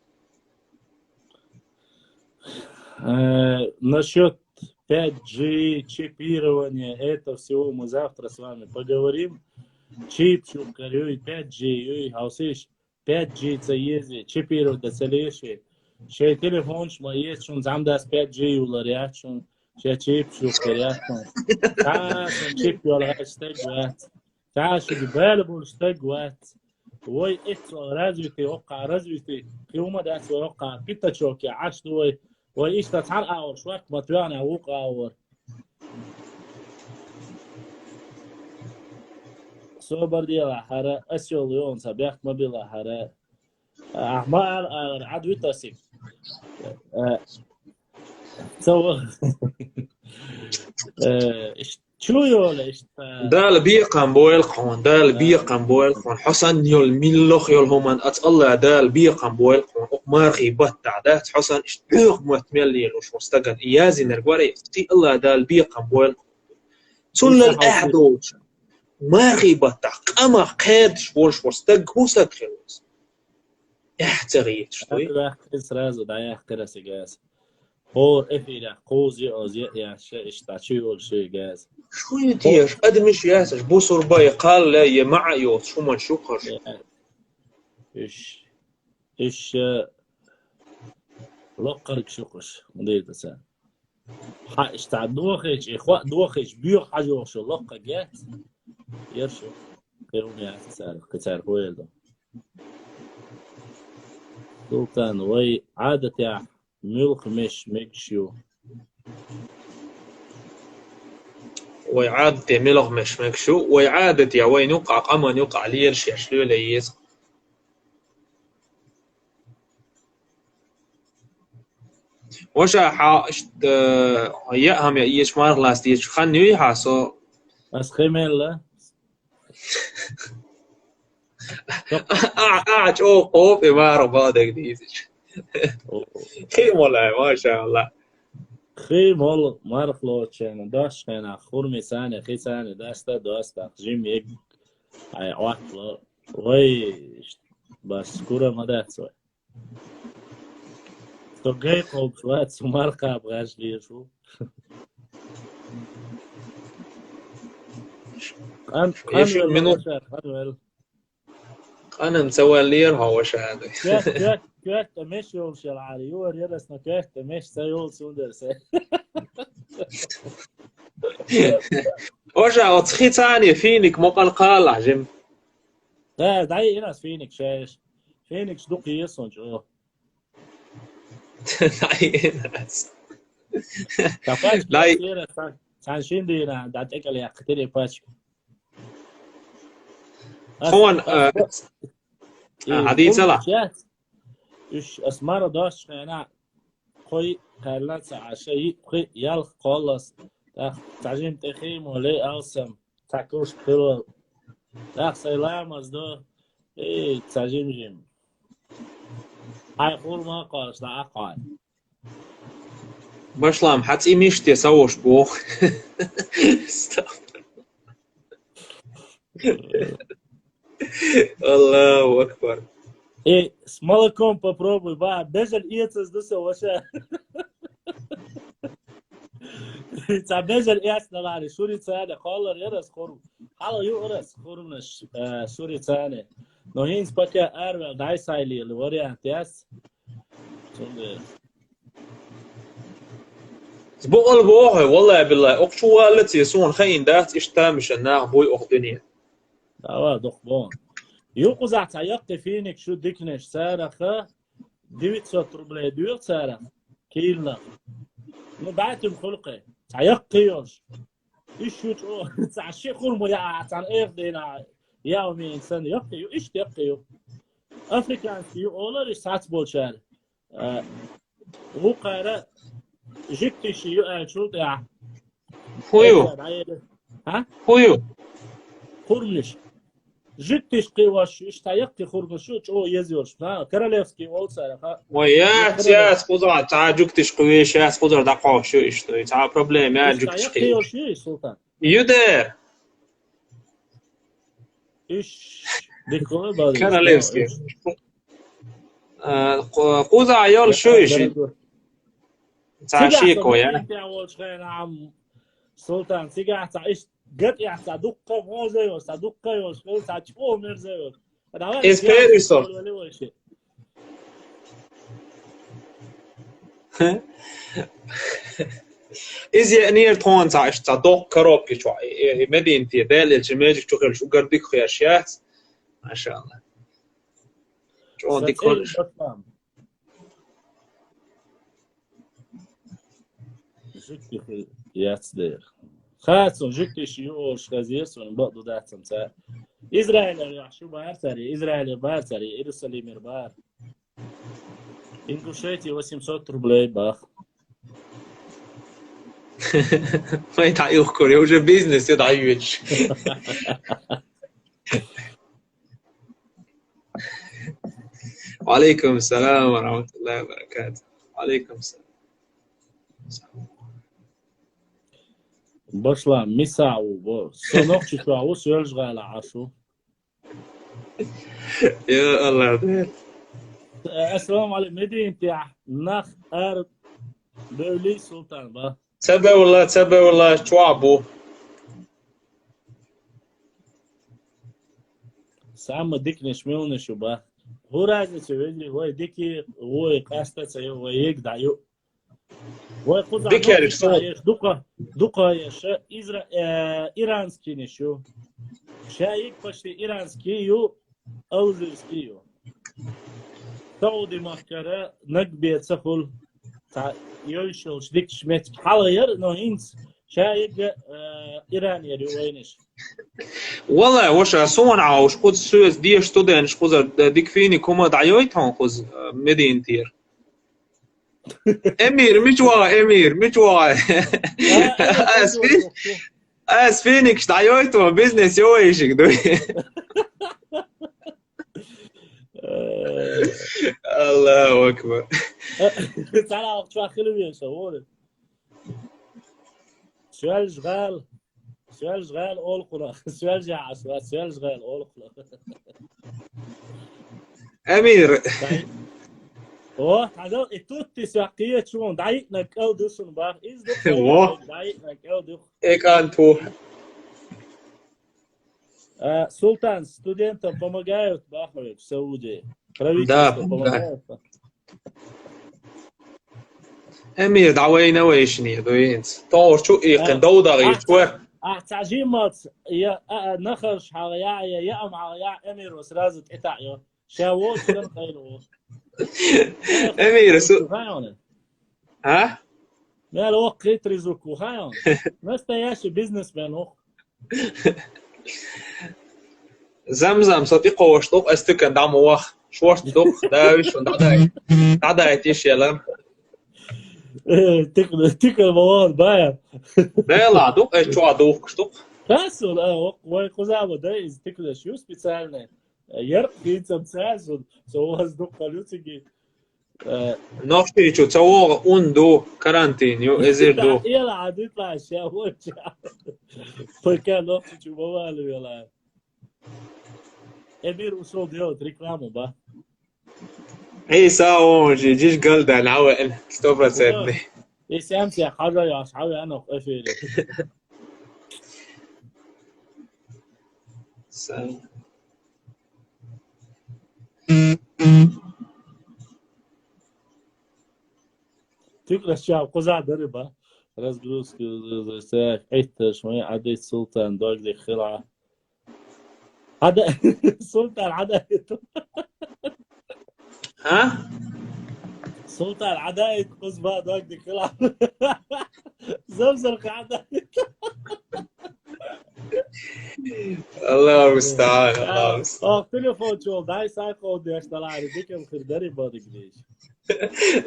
насчет 5G, чипирования, это всего мы завтра с вами поговорим. Чип, шукарюй, 5G, хаусиш, 5G це єзі, чипірувати це лише. Ще телефон шма є, що зам дасть 5G уларять, що ще чип, шукарять. Та, що чип юларять стегват. Та, що бібелбул стегват. Ой, ехто развитый, оқа развитый. Киума дасть оқа, питачок, я аш дуй. وإيش تتحرق أور شوية مطيانة ووق أور سوبر ديلا حرا أسيول يون سبيخ مبيلا حرا ما عدوي تاسك سو شنو يولا دال بيقام بويلقون دال بيقام بويلقون حسن يول ميلوخ يول همان ات الله دال بيقام بويلقون مارغي بتع دات حسن اشتوق متملي لوش مستقن ايازي نرغوري تي الله دال بيقام بويلقون سن الاعدوش مارغي بتع قما قادش ورش مستق هوسك خلوص احتغيت شتوي لا رازو دايا اخترس جاز هور افيلا قوزي اوزي يا اشتاشي ول شي جاز شو يدير ادمش ياسش بوسر باي قال لا يا معيوت شو من شوقش ايش لقرك شوقش مدير تسا ها اشتع دوخش اخوا دوخش بيو حاجه شو لقا جات يرشو كيروني يا تسا كتار ويلدو سلطان وي عادة يا ملك مش مكشو ويعادة ملغ مش مكشو ويعادة يا وين يقع قمن يقع ليرش يشلو ليس وشا حاشت يأهم يا إيش مار لاستيش خنوي حاسو بس خيميلا أعج أو قوب إمارة بادك ديزش خيم والله ما شاء الله خيم والله مارخ لوتشين داش خينا خورمي سانة خي سانة داستا جيم يك اي عواطل وي بس كورا ما داتسوي تو جاي قوب شوات سمارقة بغاش لي شو أنا مسوي لير هو شهادة كيف تمشي يول شل على يور يرسنا كيف تمشي سيول سوندر سي وشا وتخي ثاني فينك مقال قال عجم لا دعي إناس فينك شاش فينك شدوق يسون جو دعي إناس لا سانشين دينا دعت أكل يا قتلي باش هون عديد سلا إيش أسمار داش أنا خوي قالت عشاء خوي يال خلاص تعجين تخيم ولا أوسم تاكوش كيلو لا سلام أصدق إيه تعجين جيم هاي خور ما قالش لا أقعد بشلام حتى مشتي سووش بوخ الله أكبر إيه смолоком попробуй ба бежал иецс дуса воша تا بجل إيش نلاري شوري ثاني خالر يرس خورم حالا يورس خورمش شوري ثاني نوهين سباكا أربع داي سايلي اللي وري أنتياس بقول بوه والله بالله أقشو والتي يسون خين دات إشتامش الناق بوي أخ دنيا دعوة دخبون يوقظ تعيق فينك شو ديكنش سارخة ديوت سطربلي ديوت سارخ كيلنا بعتم خلقه تعيق يوش إيش شو تعشي خرمو يا عن إيه دينا يومي إنسان يقيو إيش يقيو أفريكان فيو أولر إسعات بولشار وقارة جبتي شيء شو تاع هويو ها هويو خرمش جبتيش قواش إيش تعيقتي خرمش شو يزيوش ها كراليفسكي أول سارة وياك ياس قدرة تعجوكتش قويش ياس قدرة دقاق شو إشتوي تع بروبليم يا جوكتش قويش شو سلطان يودر إيش ديكول بعد كراليفسكي قوزع يول شو إشي تعشيكو يا نعم سلطان سيجا تعيش قد يحصل دقة موزيو صدقة يوش قول تعشوه مرزيو إسبيريسو إذا نير تون تعيش تصدق كروب كشوا مدينتي دال الجماجك تقول شو قردك خياشيات ما شاء الله شو عندك كلش جكتي في ياتسدير خاصون جكتي شيوش خزيسون بعضو داتم تا إسرائيل يا شو بارتري إسرائيل بارتري إيرساليم بار Ингушетия 800 рублей, бах. ما يتعيق كوريا وجه بيزنس يتعيش. وعليكم السلام ورحمة الله وبركاته. وعليكم السلام. باشلا مساعو بو صنوخ تشاو سؤال شغال عاشو. يا الله. السلام عليكم مدين تاع نخ ارب بولي سلطان با. تبا والله شوابو. سام ديك نشميون شو با. هو راجع سويدي هو ديكي هو قاستا سي هو يقدعيو. هو قصة ديكي صوت. دوقا يا شا إيرانسكي نشو. شايك باشي إيرانسكيو أوزرسكيو. سعودي مكرة نقبي تسخل تاع يوشل شديك شمت حاير نو هينس شايك إيراني وينش. والله وش سون عاوش خود سويس دي ستودنت خود ديك فيني كوما دعيويت هون خود مدينتير. امير مجوا اسفينك دعيويت هون بزنس يويشك دوي. الله اكبر. تعال شو اخلو يا شوال. سؤال شغال اول قرا سؤال جاع سؤال شغال اول قرا. امير اوه هذا توتي ساقيه شلون دايقنا كاو دوسن باخ از دايقنا كاو دو ايك انتو سلطان студентам помогают бахмовик в Сауде. Да, امير دعوينا ويشني دوينت طور شو يقن دودا غيشور تعجيمات يا نخرش حغيا يا ام حغيا امير وسرازت اتاعيو شاووت سن قيلو امير سو ها ما لو قيت رزقو هايون نستياش بزنس مان زمزم صديقه وشطوق استكن دعم وخ شوش دوق داوش ودعداي تيش يلا تكل مواد بايا لا دوق ايش شو دوق شطوق كاسل وقزابه ده از تكل شو специальное يرقي تمساس سو هزدق لوتيجي نوختي شو تسوق دو كارانتين يو ازير دو يلا عاد يطلع الشاوي فكان نوختي شو موال يلا امير وصول ديوت ريكلامو با اي ساو جيش قلدا العوائل ستوبرا سيدني اي سامسي حاجه يا اصحابي انا وقفي تقرا الشعب قزع دربه راس بلوس ساك حيت شويه عديت سلطان دوق دي خلعه هذا سلطان عدايت ها سلطان عدايت قزبه دوق دي خلعه زمزرق عدايت الله المستعان الله المستعان تليفون شو داي سايقو دي اشتغل ديك الخردري بادك ليش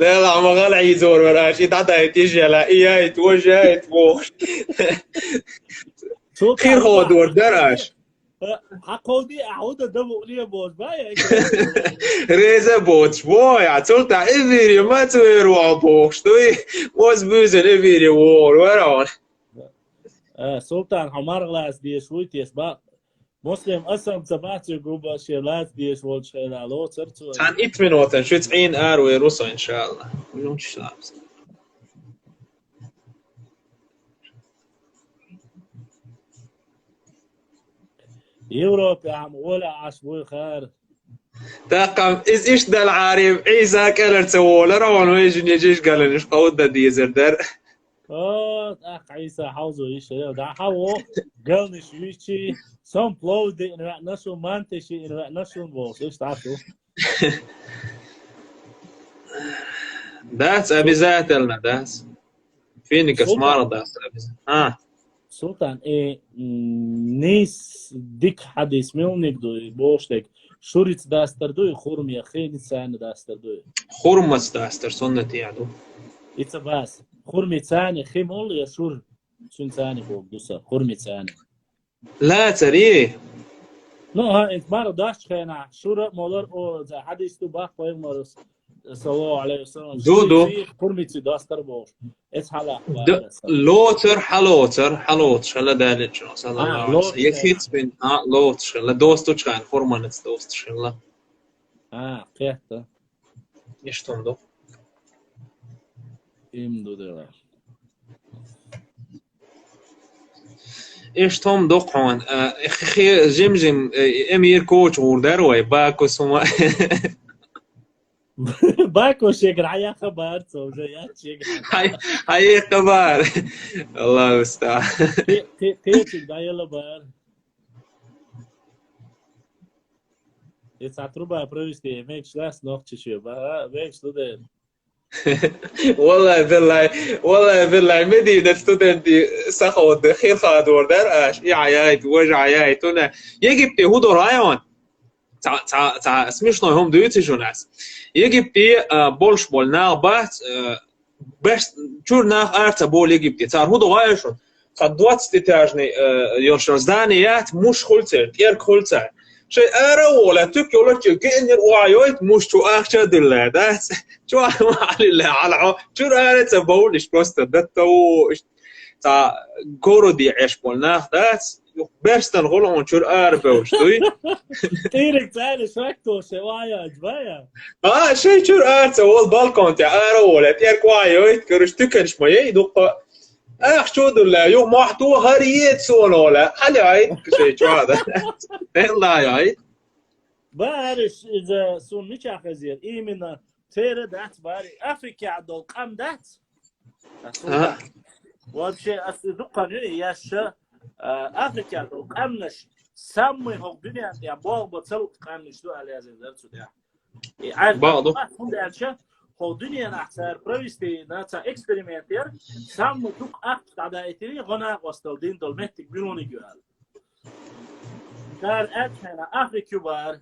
لا ما غال عيزور وراش يتعدى تيجي على ايه توجه تبوخ خير هو دور دراش حقودي اعود دمو لي بوز باي ريزه بوتش بوي عتولتا ايفيري ما توير وابوخ توي واز بوزن ايفيري وور ورون سلطان حمار غلاس دي شويتي اسبا مسلم أصلا تبعتي جوبا شيلات ديش والشيلات لو ترتو عن 8 minuten 70 اروي روسا ان شاء الله ويوم تشلاب يوروب يا عم ولا عشوي خير تاقم إز إيش دا العارف عيسى كالر تسوول روان ويجن يجيش قالن إيش قود دا ديزر در أخ عيسى حوزو إيش دا حوو قلن شويشي سم بلو دي إنو نشو مانتشي إنو نشو بوس إيش تعرفوا داس أبي زاتلنا داس فيني كسمارة داس أبي سلطان نیس دیک حدیث میونیک دوی باشتک شوریت داستر دوی خورمی خیلی سان داستر دوی خورمس داستر سنتي عدو ایت باس خورمی سان خیمول یا شور سون سانی بود دوسا خورمی سان لا تري نه ها انت مارو داشت خینا شور مولر او ز حدیث تو باخ پای مارس صلی الله علیه وسلم دودو خورمی تی داستر باش ات حالا لوتر حلوتر هلا دالت شو صلى الله عليه وسلم يكيت بين لوتر لا دوستو كان خورمانت دوست شلا قيحتا يشتم دو $2 ايش توم دوقون اخي جمجم امير كوتش وردروي باكو سما باكو شكر حيا خبر سوجيات شكر هاي خبر الله المستعان تيتك دايلا بار يتعتربها بروستي ميكش لاس نوختش شو بقى ميكش ده والله بالله مدينة ستودنتي سخوت خير خادور در اش عيايت وجع عيايت هنا يجب تهودو رايون تا смешной هم دويتي جوناس يجب تي بولش بول ناغبات بس چور ناغ ارتا بول يجب تي تار هودو رايشون تا 20 تاجني يورشوزدانيات مش خلتر تير خلتر شيء أرى ولا تك ولا تجين يروايوت مش تو أخشى دلله ده شو ما على على شو أنا تبولش بس تدتو تا كورو دي عيش بولنا ده بس نقولهم شو أربعوش توي تيرك تعال شكتو شوايا جبايا شيء شو أرتا والبالكون تاع أرى ولا تير وايوت كرش تكنش ما يدق شو دلله يوم محتو هريت سونولا حلي عيد شيء شو هذا والله يا عيد بارش إذا سون مش أخزير إيمنا تير دات باري أفريقيا عدو قام دات وابشي أصدقا ياش أفريقيا عدو قامنش سامي هو دنيا يا بوغ بتصلق قامنش دو على هذا درسو ده عارف بعضه هم ده أشياء هو دنيا نحتار برويستي ناتا إكسبريمنتير سامو دوك أكت عدائتي غنا وستودين دولمتك بيروني جوال كار أجهنا أفريقيا بار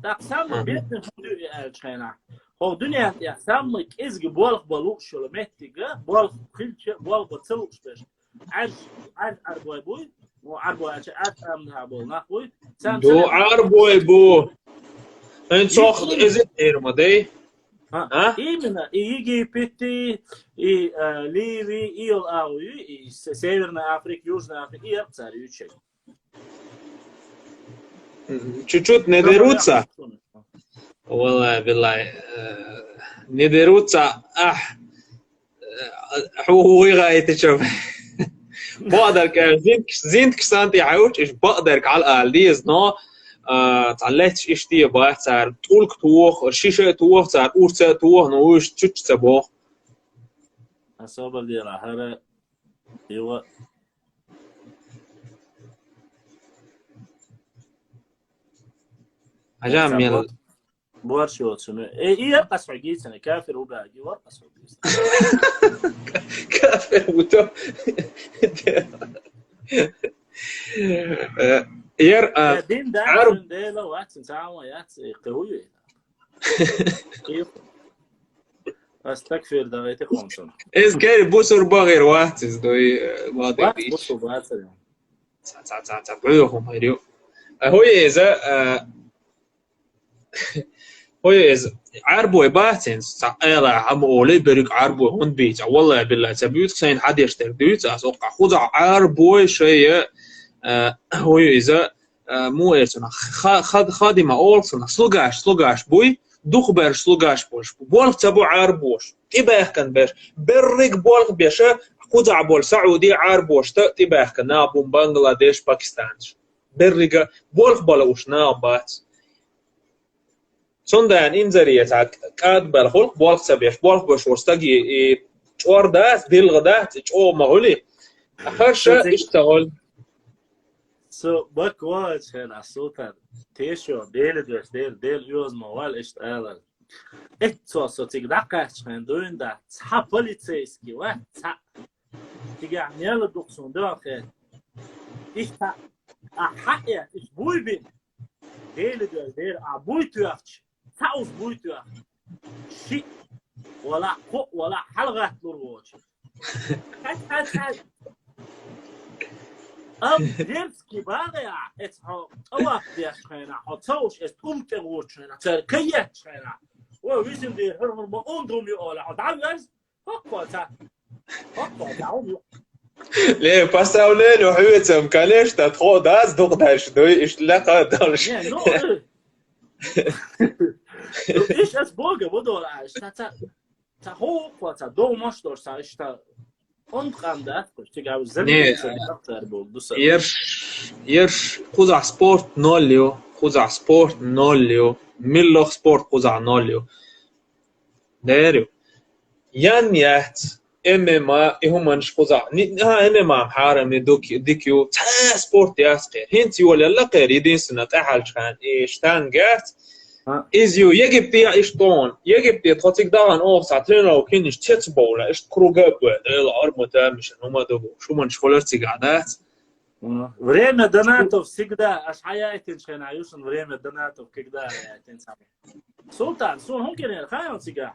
تقسم بيتن هدوء أجهنا هو دنيا تقسم إزج بولق بلوك شلمتك بولق خلش بولق بتصلوش بش عج عربوي بوي وعربوي أجه أمنها بول نخوي دو عربوي بو أنت صاخد إزت إيرمدي именно Египет, и Ливия, и Алауи, и Северная Африка, Южная Африка, и царючи. Чуть-чуть не дерутся. والله بالله не дерутся. هو غاية تشوف بقدر زين كسانتي عاوش إيش بقدر على الأقل ديز نو تعلقتش إيش تيه بقى صار طولك توخ شيشة توخ صار أورسة توخ نوش تشتش تبوخ أصابر دي راحرة يوا عجام يلا بورش واتسنو إيه قصع جيسنا كافر وباقي ورقص كافر وتو ير دين دارن ده لو واتسن ساعة يات قوية أستكفر دغيتي خمسون إز كاري بوسر باغير واتس دوي واضح بيش بوسر باتر بعيوهم هيريو هو إذا عربوي باتن سألا عم أولي بريك عربوي هون بيت والله بالله تبيوت سين حد يشتري بيوت أسوق خذ عربوي شيء هو إذا مو إيرتنا خادمة أولسنا سلقاش بوي دوخبرش سلقاش بوش بولق تبو عربوش تباح كان باش بريك بولق بيشة خذ عبول سعودي عربوش تباح كان نابو بنغلاديش باكستان بريك بولق بلوش نابات sondern inzeriet قاد بالخلق بولق سبيش بولق بشورستاجي چوردات دلغدات چو مغولي آخر شيء اشتغل سو باك واش هنا صوتا تيشو ديل يوز موال اشتغل اتسو سو تيك دقاش دوين دا تا بوليتسيسكي وا تا تيجي عميال دوكسون دو خير ich حقيقة ich بوي بين ديل ديل أبوي تيافتش تاوس بوي تيافت شيء ولا قو ولا حلقة لروج هاد ديرسكي باغيا اتحو أواف ديش خينا حطوش استومت غوشنا تركية خينا وويزن دي هرمر ما أندوم يقولا عدعوز هكو تعوم ليه باساولين وحويتهم كانش تدخو داز دقداش دوي اشتلاقا دارش إيش أسبوعه بدور عايش تا هو تا دو ماش دور سايش تا ontkanda تيجا زميل أكتر بودوس يرش خوزع سبورت نوليو خوزع سبورت نوليو ميلوخ سبورت خوزع نوليو داريو يان يات MMA إهمنش خوزع MMA حارم ديكيو تا سبورت ياسقير هنتي ولا لا قير يدين سنة أحل كان إيش تانجات إزيو يجب تيا إشتون يجب تيا تحطيك دارن أوف ساعتين أو كينش تتبوله إيش كروجاب الأرض متامش إنه ما دبو شو من شغلتي قعدات время донатов всегда аж حياتي شين عيوشن время донатов когда تنسى سلطان سون هم كنا خايم تيجا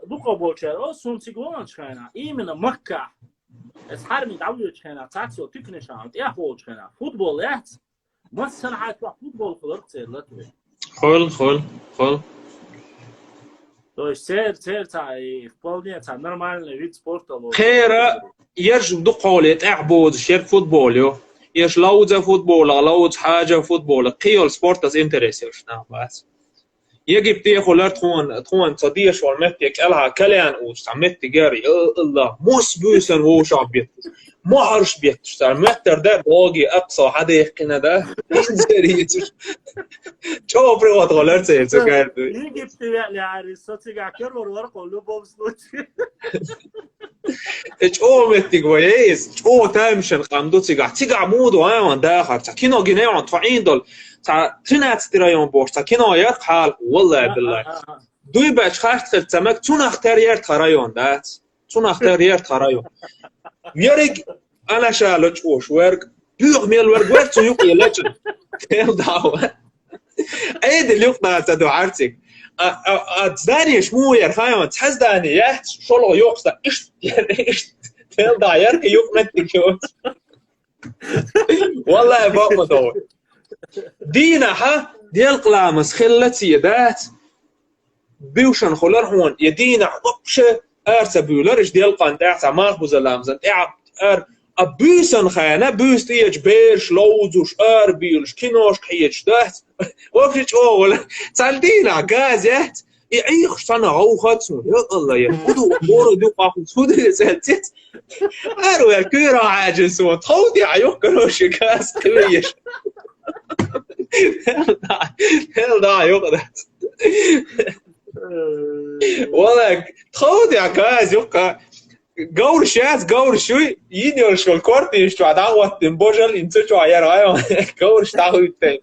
دوكا بولشر أو سون تيجوان شينا إيمنا مكة إسحارمي دعوة شينا تاكسو تكنيشان يا هو شينا فوتبول يات ما سنعت فوتبول خلقت لاتوي خل То есть цертай вполне та нормальный вид спорта. خير يرجع دقولة أعبود شير فوتبوليو يش لوزة فوتبول لوز حاجة فوتبول قيل سبورتس إنتريسيوش نعباس يجب تيخو تخون تصديش والمتك ألها كليان أوش عمت جاري الله موس بوسن هو شعبيت ما عرش بيت صار متر ده باقي أقصى حدا يحكينا ده إنزريتش شو بريوات غلط سير سكر يجب تيجي عارس صوتي كير ورق ولو بومسلوت شو متك وياس شو تامشن قامدو تيجا مودو أيوان داخل كينو جنيان طفعين دول تنات تريون بورس كينو يرحل والله بالله دوي باش خاشت خلتمك تون اختار يرت رايون دات تون اختار يرت رايون يرق انا شالوش وش ورق بيغ ميل ورق ورت يقي لجن كيف دعوه ايد اللي يقطع تدو عرتك اتزاني شمو يرخايون تحس داني يحت شلو يقصد ايش تيل دا يرق يقمتك شوت والله بابا دور دينا ها ديال قلامس خلتي ذات بيوشن خلر هون يدينا وبشه ارس بيولرش ديال قنداع سماخ بزلامزن ار ابيسن خانه بيست يج بيرش لوزوش ار بيولش كينوش حيج ذات وبش اول سالدينا غازات يعيخ سنه هو خاتسون يا الله يا خدو بورو دو قاخو سود سالتت ارو يا كيرا عاجز وتخودي عيوك كروش كاس قليش هل دا يقدر والله تخود يا كاز يبقى قور شاز قور شوي ينير شو الكورت يشتو عداوة تنبوجل ينسوشو عيار غايو قور شتاهو التين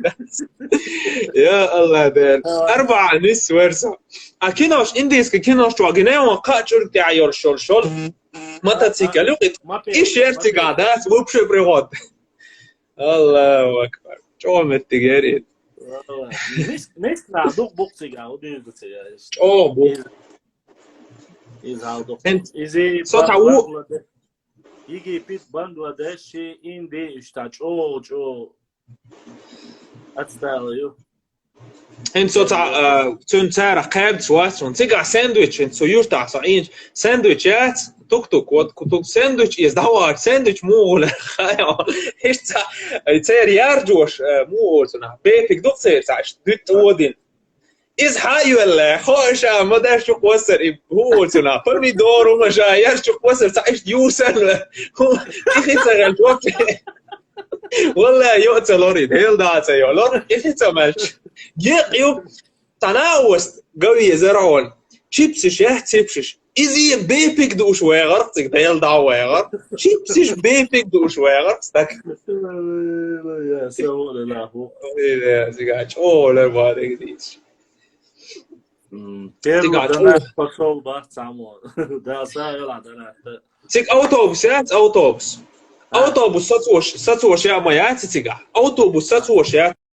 يا الله دير 4 نص ورسا أكينوش إنديس كينوش واغنيو وقاچور تعيار شول ما تتسيكا لوقت إيش يرتي قادات وبشو بريغود الله أكبر شو متجارين نيست نعدوك بوكسيجا وديزوتيجا بوك يزعلوا إذا صوت عو يجي بيت بنغلاديش إن دي إشتاج أو أتستاهلوا إن صوت تنتار قابل سواترون تيجا ساندويتش إن سيورتا صعين ساندويتشات توك وتوك ساندويتش يزدهور ساندويتش مو خايا إيش تير يارجوش مو سنا بيتك دوك سير ساعش دوت ودين إز حاي ولا خوشة ما داش شو قوسر هو سنا فرني دور وما جاي شو قوسر ساعش يوسر هو إخي سجل وقت والله يؤتى لوريد هيل داتا يولور إخي تماش يقيو تناوست قوي زرعون شيبسش تيبسش إزي بيبك دوش ويغر تقديل دعوة ويغر شيبسش بيبك دوش ويغر تستك يا سوول لا هو يا زيغاش لا بارك ديش تيرو دانا بخول بارت سامو دا سا يلا دانا تيك أوتوبس autobus sacošajā mājā cicigā. Autobus sacošajā